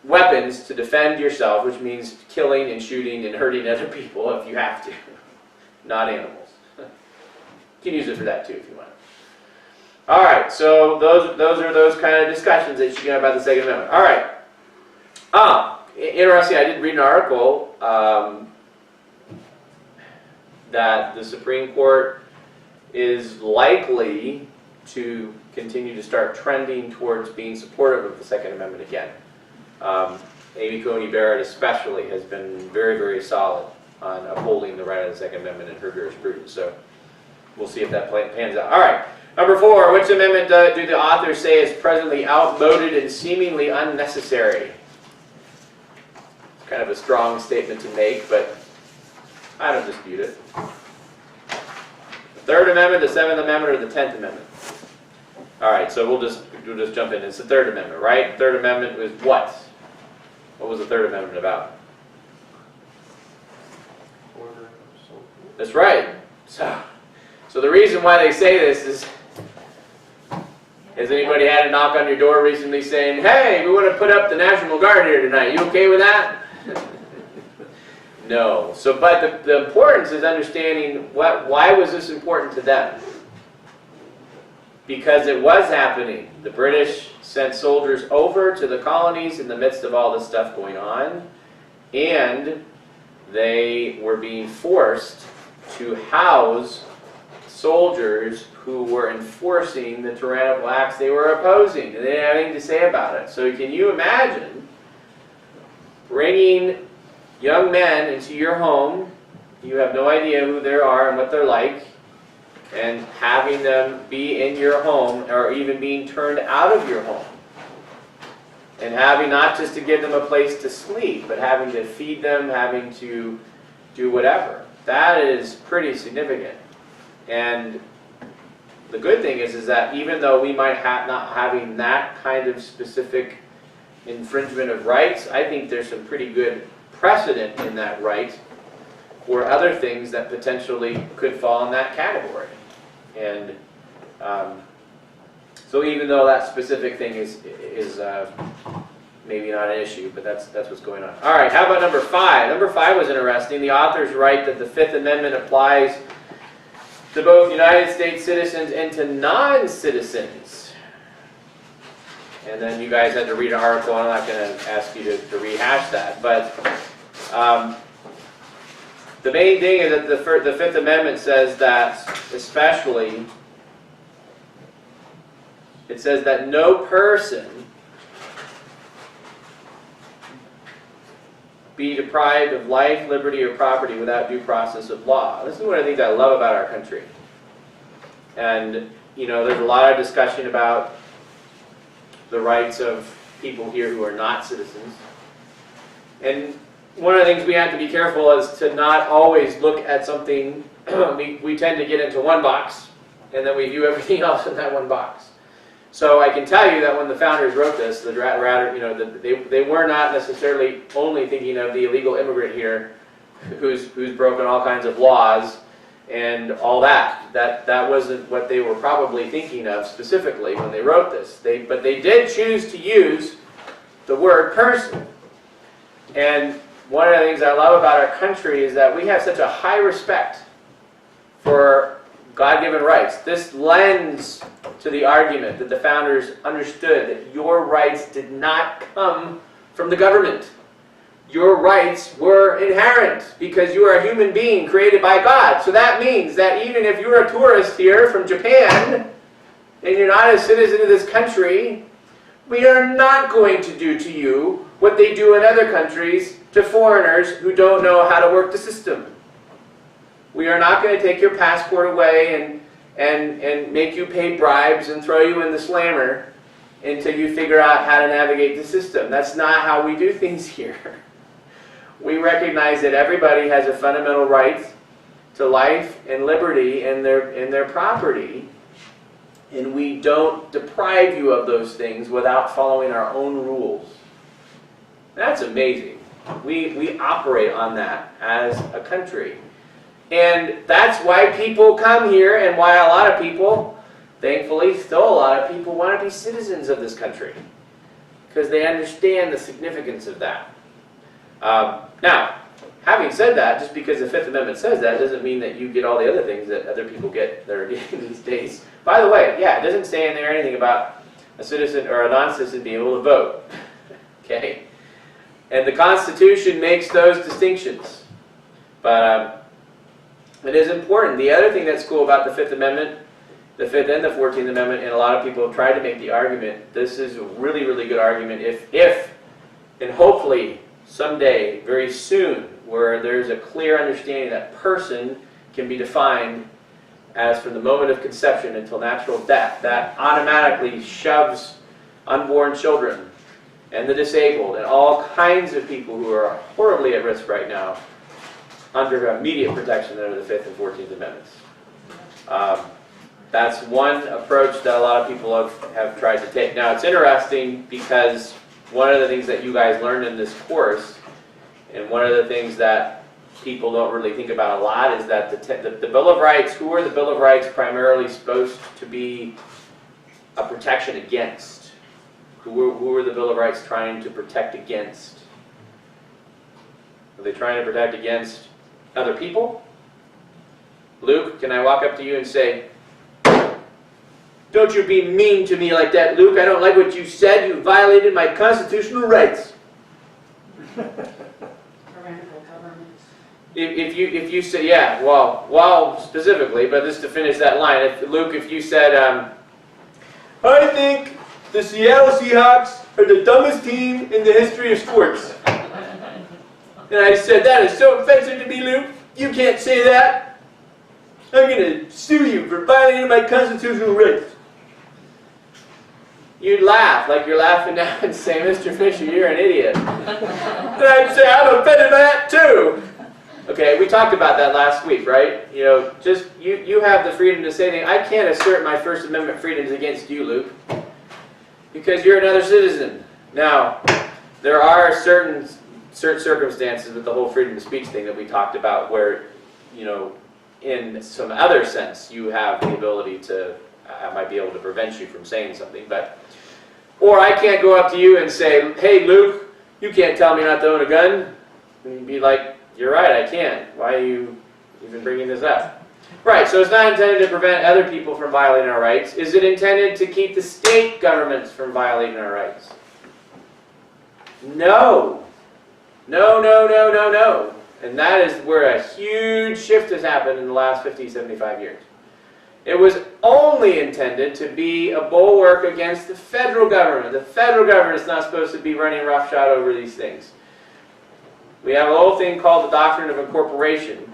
weapons to defend yourself, which means killing and shooting and hurting other people if you have to, not animals. You can use it for that too if you want. All right, so those are those kind of discussions that you can have about the Second Amendment. All right. Interesting, I did read an article that the Supreme Court is likely to continue to start trending towards being supportive of the Second Amendment again. Amy Coney Barrett especially has been very, very solid on upholding the right of the Second Amendment in her jurisprudence. So we'll see if that pans out. All right. Number 4, which amendment do the authors say is presently outmoded and seemingly unnecessary? It's kind of a strong statement to make, but I don't dispute it. The Third Amendment, the Seventh Amendment, or the 10th Amendment? All right, so we'll just jump in. It's the Third Amendment, right? The Third Amendment was what? What was the Third Amendment about? Order. That's right. So the reason why they say this is, has anybody had a knock on your door recently saying, hey, we want to put up the National Guard here tonight. You okay with that? No. So, but the importance is understanding why was this important to them? Because it was happening. The British sent soldiers over to the colonies in the midst of all this stuff going on, and they were being forced to house soldiers who were enforcing the tyrannical acts they were opposing, and they didn't have anything to say about it. So can you imagine bringing young men into your home, you have no idea who they are and what they're like, and having them be in your home, or even being turned out of your home, and having not just to give them a place to sleep, but having to feed them, having to do whatever. That is pretty significant. And the good thing is that even though we might not having that kind of specific infringement of rights, I think there's some pretty good precedent in that right for other things that potentially could fall in that category. And so even though that specific thing is maybe not an issue, but that's what's going on. All right, how about number 5? Number 5 was interesting. The authors write that the Fifth Amendment applies to both United States citizens and to non-citizens. And then you guys had to read an article. I'm not going to ask you to rehash that. But the main thing is that the Fifth Amendment says that, especially, it says that no person be deprived of life, liberty, or property without due process of law. This is one of the things I love about our country. And, you know, there's a lot of discussion about the rights of people here who are not citizens. And one of the things we have to be careful is to not always look at something, we tend to get into one box, and then we view everything else in that one box. So I can tell you that when the founders wrote this, they were not necessarily only thinking of the illegal immigrant here who's broken all kinds of laws and all that. That wasn't what they were probably thinking of specifically when they wrote this. But they did choose to use the word person. And one of the things I love about our country is that we have such a high respect for God-given rights. This lends to the argument that the founders understood that your rights did not come from the government. Your rights were inherent because you are a human being created by God. So that means that even if you're a tourist here from Japan and you're not a citizen of this country, we are not going to do to you what they do in other countries to foreigners who don't know how to work the system. We are not going to take your passport away and make you pay bribes and throw you in the slammer until you figure out how to navigate the system. That's not how we do things here. We recognize that everybody has a fundamental right to life and liberty and their property, and we don't deprive you of those things without following our own rules. That's amazing. We operate on that as a country. And that's why people come here, and why a lot of people, thankfully, still a lot of people want to be citizens of this country. Because they understand the significance of that. Now, having said that, just because the Fifth Amendment says that, doesn't mean that you get all the other things that other people get that are getting these days. By the way, yeah, it doesn't say in there anything about a citizen or a non-citizen being able to vote. Okay? And the Constitution makes those distinctions. But it is important. The other thing that's cool about the Fifth Amendment, the Fifth and the 14th Amendment, and a lot of people have tried to make the argument, this is a really, really good argument, if and hopefully someday, very soon, where there's a clear understanding that person can be defined as from the moment of conception until natural death, that automatically shoves unborn children and the disabled and all kinds of people who are horribly at risk right now under immediate protection under the 5th and 14th Amendments. That's one approach that a lot of people have tried to take. Now, it's interesting because one of the things that you guys learned in this course, and one of the things that people don't really think about a lot, is that the Bill of Rights, who are the Bill of Rights primarily supposed to be a protection against? Who are the Bill of Rights trying to protect against? Are they trying to protect against other people? Luke, can I walk up to you and say, "Don't you be mean to me like that, Luke. I don't like what you said. You violated my constitutional rights." Tyrannical government. If you say, yeah, well, specifically, but just to finish that line, Luke, if you said, "I think the Seattle Seahawks are the dumbest team in the history of sports," and I said, "That is so offensive to me, Luke. You can't say that. I'm going to sue you for violating my constitutional rights." You'd laugh like you're laughing now and say, "Mr. Fischer, you're an idiot." And I'd say, "I'm offended by that too." Okay, we talked about that last week, right? You know, just you have the freedom to say things. I can't assert my First Amendment freedoms against you, Luke, because you're another citizen. Now, there are certain circumstances with the whole freedom of speech thing that we talked about where, you know, in some other sense, you have the ability to, I might be able to prevent you from saying something, but, or I can't go up to you and say, "Hey, Luke, you can't tell me not to own a gun." And you'd be like, "You're right, I can't. Why are you even bringing this up?" Right, so it's not intended to prevent other people from violating our rights. Is it intended to keep the state governments from violating our rights? No. No, no, no, no, no. And that is where a huge shift has happened in the last 50, 75 years. It was only intended to be a bulwark against the federal government. The federal government is not supposed to be running roughshod over these things. We have a little thing called the doctrine of incorporation,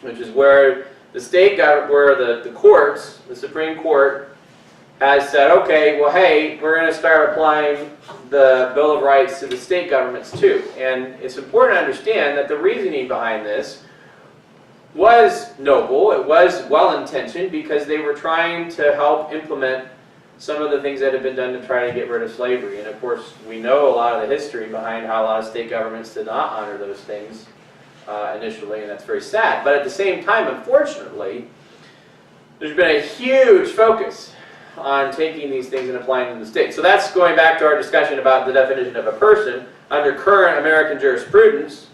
which is where the state government, where the courts, the Supreme Court, has said, okay, well, hey, we're going to start applying the Bill of Rights to the state governments too. And it's important to understand that the reasoning behind this was noble, it was well-intentioned, because they were trying to help implement some of the things that have been done to try to get rid of slavery. And of course, we know a lot of the history behind how a lot of state governments did not honor those things initially, and that's very sad. But at the same time, unfortunately, there's been a huge focus on taking these things and applying them to the state. So that's going back to our discussion about the definition of a person. Under current American jurisprudence,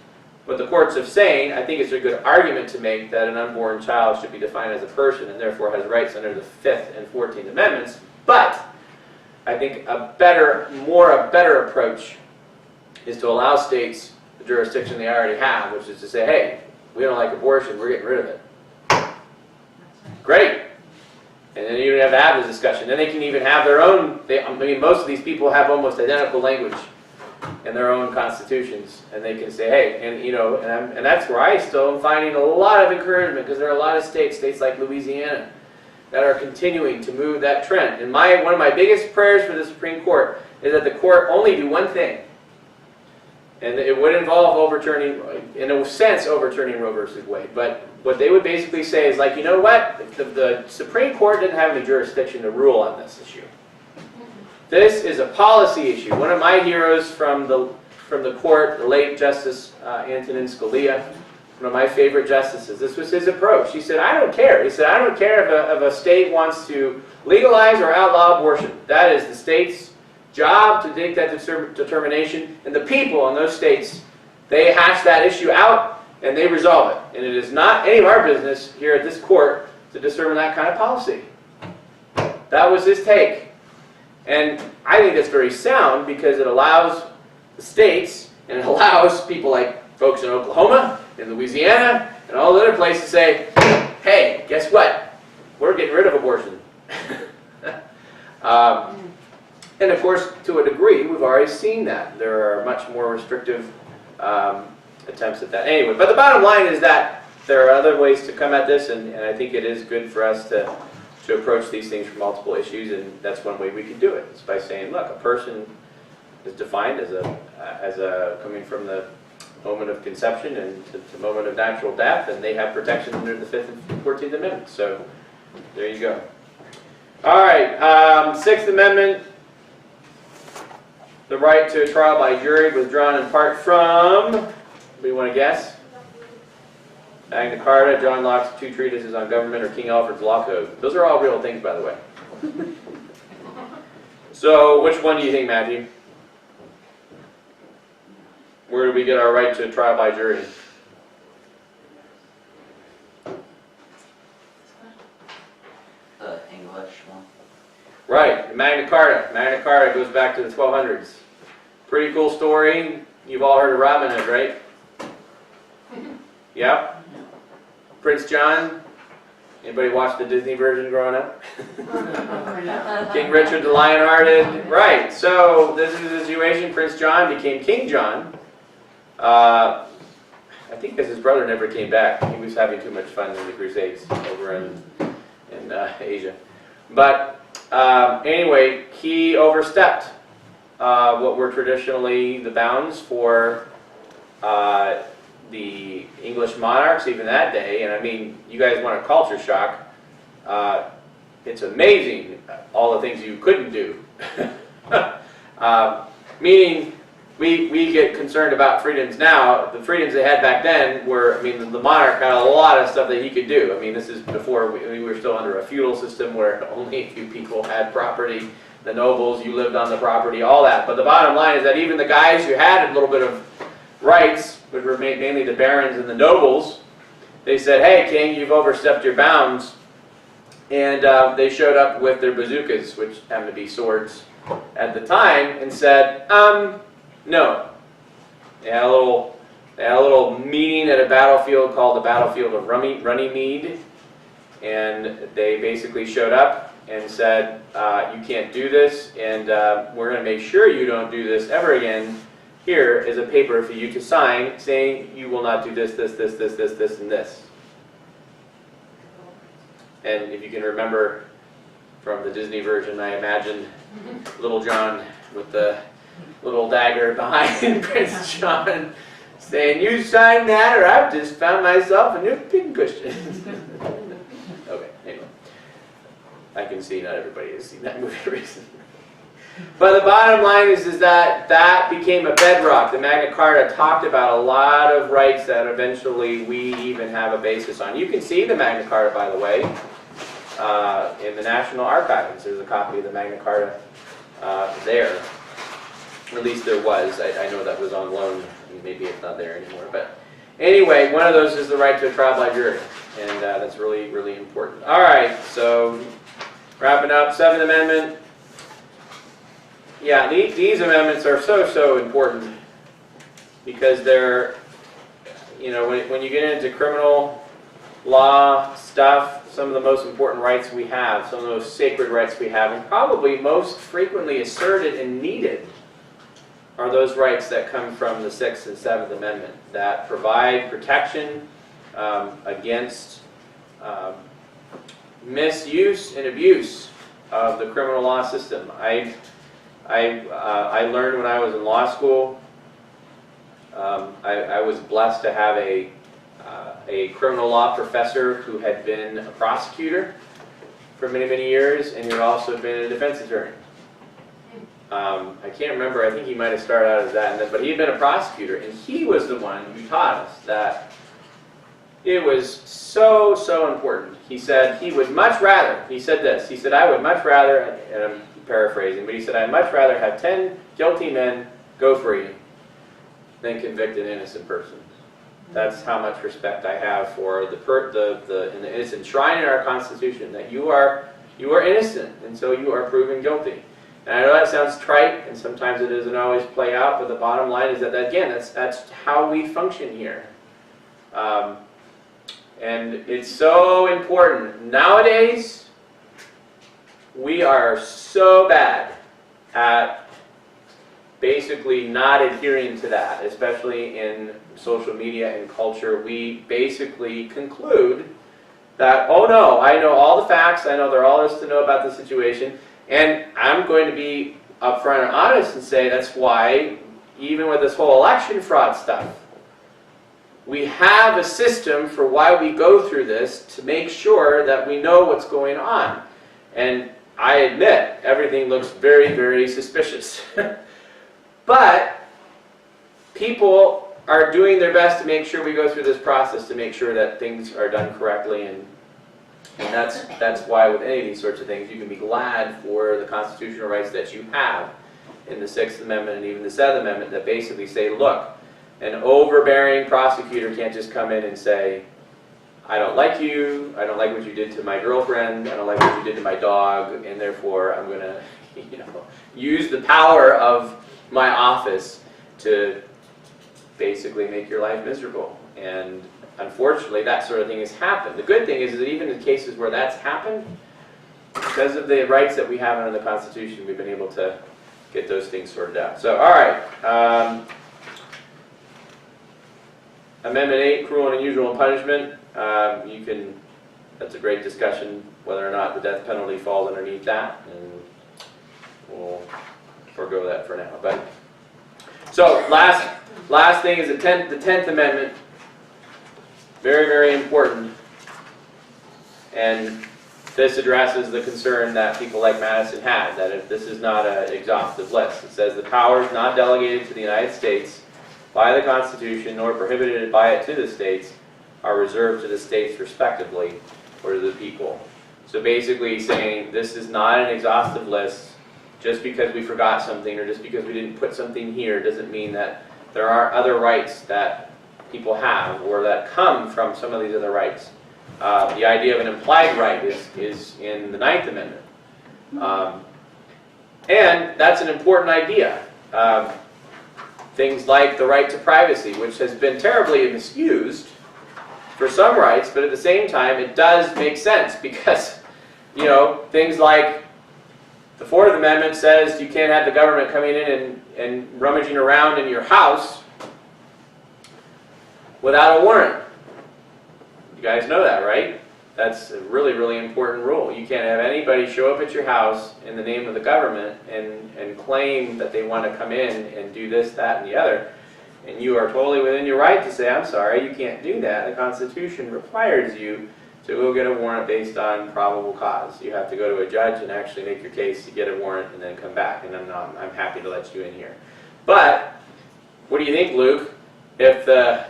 what the courts are saying, I think it's a good argument to make that an unborn child should be defined as a person and therefore has rights under the 5th and 14th Amendments. But I think a better approach is to allow states the jurisdiction they already have, which is to say, hey, we don't like abortion, we're getting rid of it. Great. And then you don't have to have this discussion. Then they can even have their own, I mean, most of these people have almost identical language in their own constitutions. And they can say, hey, and you know, and that's where I still am finding a lot of encouragement, because there are a lot of states like Louisiana, that are continuing to move that trend. And one of my biggest prayers for the Supreme Court is that the court only do one thing. And it would involve overturning, in a sense, overturning Roe versus Wade. But what they would basically say is like, you know what? The Supreme Court didn't have any jurisdiction to rule on this issue. This is a policy issue. One of my heroes from the court, the late Justice Antonin Scalia, one of my favorite justices, this was his approach. He said, I don't care. He said, I don't care if a state wants to legalize or outlaw abortion. That is the state's job to take that determination, and the people in those states, they hash that issue out and they resolve it. And it is not any of our business here at this court to determine that kind of policy. That was his take. And I think that's very sound, because it allows the states, and it allows people like folks in Oklahoma, in Louisiana, and all the other places to say, hey, guess what? We're getting rid of abortion. And of course, to a degree, we've already seen that. There are much more restrictive attempts at that. Anyway, but the bottom line is that there are other ways to come at this, and I think it is good for us to approach these things from multiple issues, and that's one way we can do it. It's by saying, look, a person is defined as a coming from the moment of conception and to the moment of natural death, and they have protection under the 5th and 14th Amendments. So there you go. All right, 6th Amendment. The right to a trial by jury was drawn in part from, anybody want to guess? Magna Carta, John Locke's 2 treatises on government, or King Alfred's Law Code. Those are all real things, by the way. So, which one do you think, Matthew? Where do we get our right to trial by jury? The English one. Right, Magna Carta. Magna Carta goes back to the 1200s. Pretty cool story. You've all heard of Robin Hood, right? Yep. Prince John. Anybody watch the Disney version growing up? King Richard the Lionhearted. Right, so this is the situation. Prince John became King John. I think because his brother never came back. He was having too much fun in the Crusades over in Asia. But anyway, he overstepped what were traditionally the bounds for the English monarchs even that day. And I mean, you guys want a culture shock. It's amazing all the things you couldn't do. Meaning, we get concerned about freedoms now. The freedoms they had back then were, I mean, the monarch had a lot of stuff that he could do. I mean, this is before we were still under a feudal system where only a few people had property. The nobles, you lived on the property, all that. But the bottom line is that even the guys who had a little bit of rights, which were mainly the barons and the nobles, they said, hey, king, you've overstepped your bounds. And they showed up with their bazookas, which happened to be swords at the time, and said, no. They had a little meeting at a battlefield called the Battlefield of Runnymede, and they basically showed up and said, you can't do this, and we're going to make sure you don't do this ever again. Here is a paper for you to sign saying you will not do this, this, this, this, this, this, and this. And if you can remember from the Disney version, I imagined Little John with the little dagger behind Prince John saying, you sign that or I've just found myself a new pincushion. Okay, anyway. I can see not everybody has seen that movie recently. But the bottom line is that became a bedrock. The Magna Carta talked about a lot of rights that eventually we even have a basis on. You can see the Magna Carta, by the way, in the National Archives. There's a copy of the Magna Carta there. At least there was. I know that was on loan. Maybe it's not there anymore. But anyway, one of those is the right to a trial by jury. And that's really, really important. All right, so wrapping up, 7th Amendment. Yeah, these amendments are so important because they're, you know, when you get into criminal law stuff, some of the most important rights we have, some of the most sacred rights we have, and probably most frequently asserted and needed are those rights that come from the 6th and 7th Amendment that provide protection against misuse and abuse of the criminal law system. I learned when I was in law school, I was blessed to have a criminal law professor who had been a prosecutor for many, many years, and who had also been a defense attorney. I can't remember, I think he might have started out as that, but he had been a prosecutor, and he was the one who taught us that it was so important. He said he would much rather, he said this, he said, I would much rather, and I'm paraphrasing, but he said, I'd much rather have 10 guilty men go free than convict an innocent person. That's how much respect I have for the innocent. Enshrined in our Constitution that you are innocent, and so you are proven guilty. And I know that sounds trite, and sometimes it doesn't always play out, but the bottom line is that again, that's how we function here. And it's so important. Nowadays, we are so bad at basically not adhering to that, especially in social media and culture. We basically conclude that, oh no, I know all the facts, I know there all is to know about the situation, and I'm going to be upfront and honest and say that's why, even with this whole election fraud stuff, we have a system for why we go through this to make sure that we know what's going on. And I admit, everything looks very, very suspicious. But people are doing their best to make sure we go through this process to make sure that things are done correctly, and that's why with any of these sorts of things, you can be glad for the constitutional rights that you have in the 6th Amendment and even the 7th Amendment that basically say, look, An overbearing prosecutor can't just come in and say, I don't like you, I don't like what you did to my girlfriend, I don't like what you did to my dog, and therefore I'm going to, use the power of my office to basically make your life miserable. And unfortunately, that sort of thing has happened. The good thing is that even in cases where that's happened, because of the rights that we have under the Constitution, we've been able to get those things sorted out. So, all right. Amendment 8, cruel and unusual punishment. That's a great discussion, whether or not the death penalty falls underneath that, and we'll forego that for now. But so, last thing is the 10th Amendment. Very, very important. And this addresses the concern that people like Madison had, that if this is not an exhaustive list. It says the powers not delegated to the United States by the Constitution nor prohibited by it to the states are reserved to the states respectively or to the people. So basically saying this is not an exhaustive list. Just because we forgot something or just because we didn't put something here doesn't mean that there are other rights that people have or that come from some of these other rights. The idea of an implied right is in the 9th Amendment. And that's an important idea. Things like the right to privacy, which has been terribly misused for some rights, but at the same time it does make sense because, things like the 4th Amendment says you can't have the government coming in and rummaging around in your house without a warrant. You guys know that, right? That's a really, really important rule. You can't have anybody show up at your house in the name of the government and claim that they want to come in and do this, that, and the other. And you are totally within your right to say, I'm sorry, you can't do that. The Constitution requires you to go get a warrant based on probable cause. You have to go to a judge and actually make your case to get a warrant and then come back. And I'm happy to let you in here. But what do you think, Luke? If the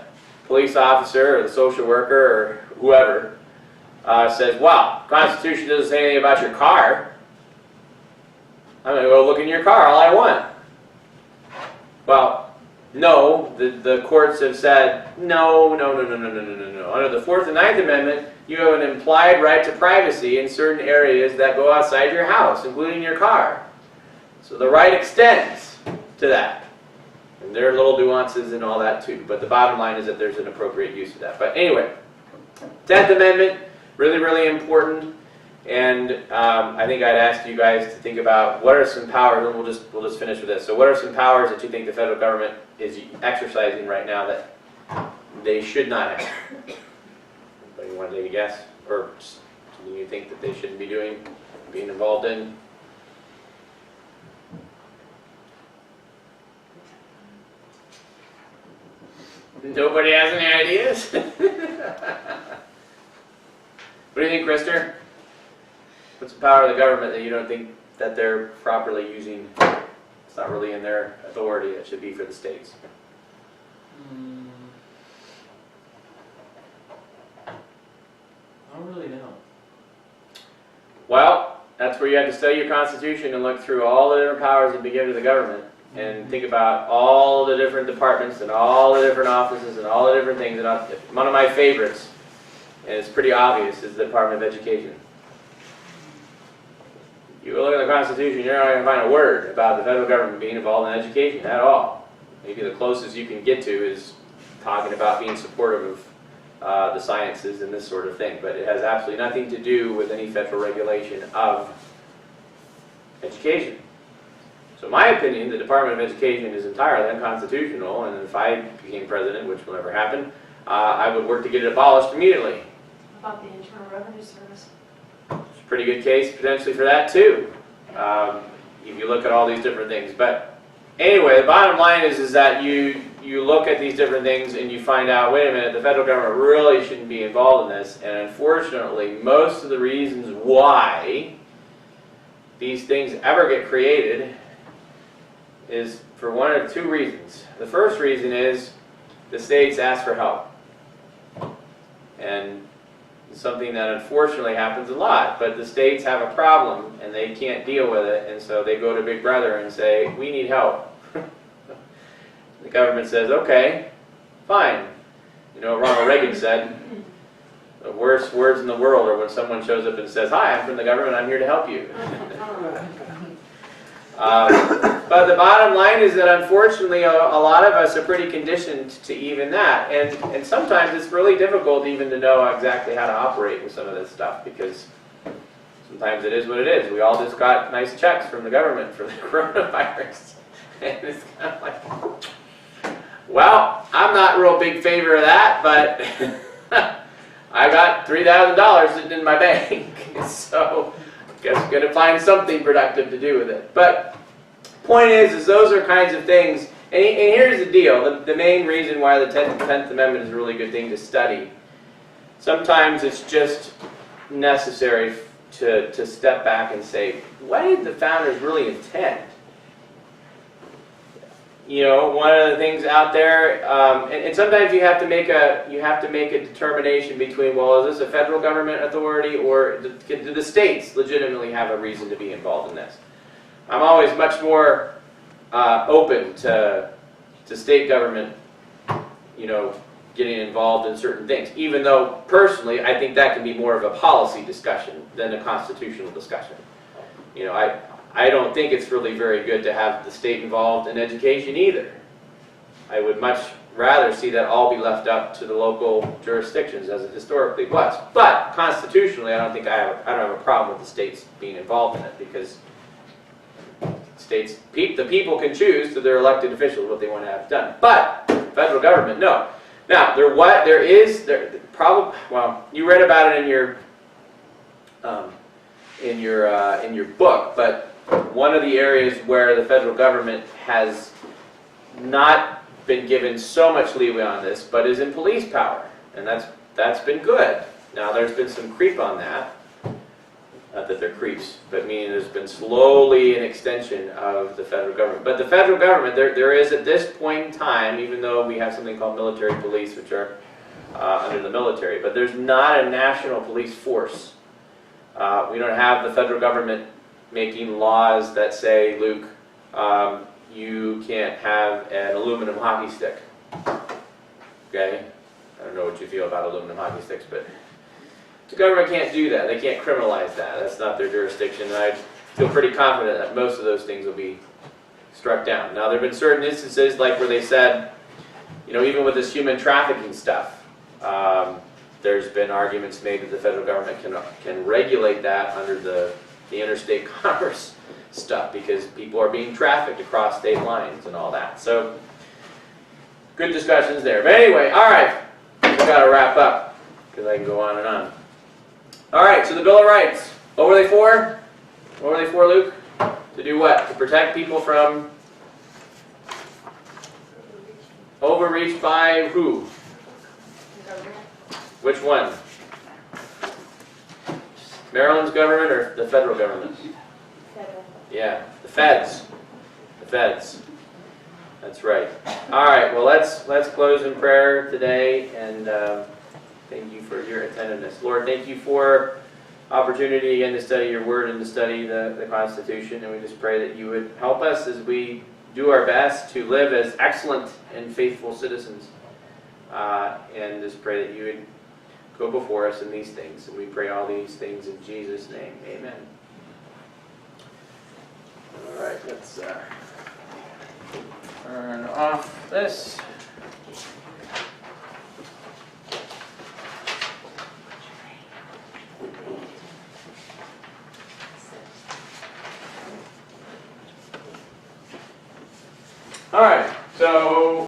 police officer or the social worker or whoever says, wow, the Constitution doesn't say anything about your car. I'm going to go look in your car all I want. Well, no, the courts have said, no. Under the 4th and 9th Amendment, you have an implied right to privacy in certain areas that go outside your house, including your car. So the right extends to that. And there are little nuances and all that too. But the bottom line is that there's an appropriate use of that. But anyway, 10th Amendment, really, really important. And I think I'd ask you guys to think about what are some powers, and we'll just finish with this. So what are some powers that you think the federal government is exercising right now that they should not have? Anybody want to take a guess? Or something you think that they shouldn't be doing, being involved in? Nobody has any ideas? What do you think, Krister? What's the power of the government that you don't think that they're properly using? It's not really in their authority. It should be for the states. I don't really know. Well, that's where you have to study your Constitution and look through all the different powers that be given to the government and think about all the different departments and all the different offices and all the different things. And one of my favorites, and it's pretty obvious, is the Department of Education. You look at the Constitution, you're not going to find a word about the federal government being involved in education at all. Maybe the closest you can get to is talking about being supportive of the sciences and this sort of thing, but it has absolutely nothing to do with any federal regulation of education. So in my opinion, the Department of Education is entirely unconstitutional, and if I became president, which will never happen, I would work to get it abolished immediately. How about the Internal Revenue Service? It's a pretty good case potentially for that too, if you look at all these different things. But anyway, the bottom line is that you look at these different things and you find out, wait a minute, the federal government really shouldn't be involved in this. And unfortunately, most of the reasons why these things ever get created is for one of two reasons. The first reason is the states ask for help. And it's something that unfortunately happens a lot, but the states have a problem and they can't deal with it, and so they go to Big Brother and say, we need help. The government says, okay, fine. You know what Ronald Reagan said? The worst words in the world are when someone shows up and says, "Hi, I'm from the government, I'm here to help you." But the bottom line is that unfortunately a lot of us are pretty conditioned to even that. And sometimes it's really difficult even to know exactly how to operate with some of this stuff, because sometimes it is what it is. We all just got nice checks from the government for the coronavirus. And it's kind of like, well, I'm not a real big favor of that, but I got $3,000 sitting in my bank. So I guess I'm going to find something productive to do with it. But point is those are kinds of things. And here's the deal. The main reason why the 10th Amendment is a really good thing to study, sometimes it's just necessary to step back and say, what did the founders really intend? You know, one of the things out there, and sometimes you have to make a determination between, well, is this a federal government authority, or do the states legitimately have a reason to be involved in this? I'm always much more open to state government, you know, getting involved in certain things, even though personally I think that can be more of a policy discussion than a constitutional discussion. You know, I don't think it's really very good to have the state involved in education either. I would much rather see that all be left up to the local jurisdictions, as it historically was. But constitutionally, I don't have a problem with the states being involved in it, because the people can choose to their elected officials what they want to have done. But federal government, no. Now, well, you read about it in your book, but one of the areas where the federal government has not been given so much leeway on this, but is in police power, and that's been good. Now, there's been some creep on that. Not that they're creeps, but meaning there's been slowly an extension of the federal government. But the federal government, there is at this point in time, even though we have something called military police, which are under the military, but there's not a national police force. We don't have the federal government making laws that say, Luke, you can't have an aluminum hockey stick. Okay? I don't know what you feel about aluminum hockey sticks, but the government can't do that. They can't criminalize that. That's not their jurisdiction. And I feel pretty confident that most of those things will be struck down. Now, there have been certain instances, like where they said, you know, even with this human trafficking stuff, there's been arguments made that the federal government can regulate that under the interstate commerce stuff, because people are being trafficked across state lines and all that. So, good discussions there. But anyway, all right, we've got to wrap up, because I can go on and on. All right, so the Bill of Rights. What were they for? What were they for, Luke? To do what? To protect people from overreach by who? Which one? Maryland's government or the federal government? Federal. Yeah, the feds. The feds. That's right. All right, well, let's close in prayer today, and thank you for your attentiveness. Lord, thank you for opportunity again to study your word and to study the Constitution, and we just pray that you would help us as we do our best to live as excellent and faithful citizens, and just pray that you would go before us in these things, and we pray all these things in Jesus' name. Amen. All right, let's turn off this. All right, so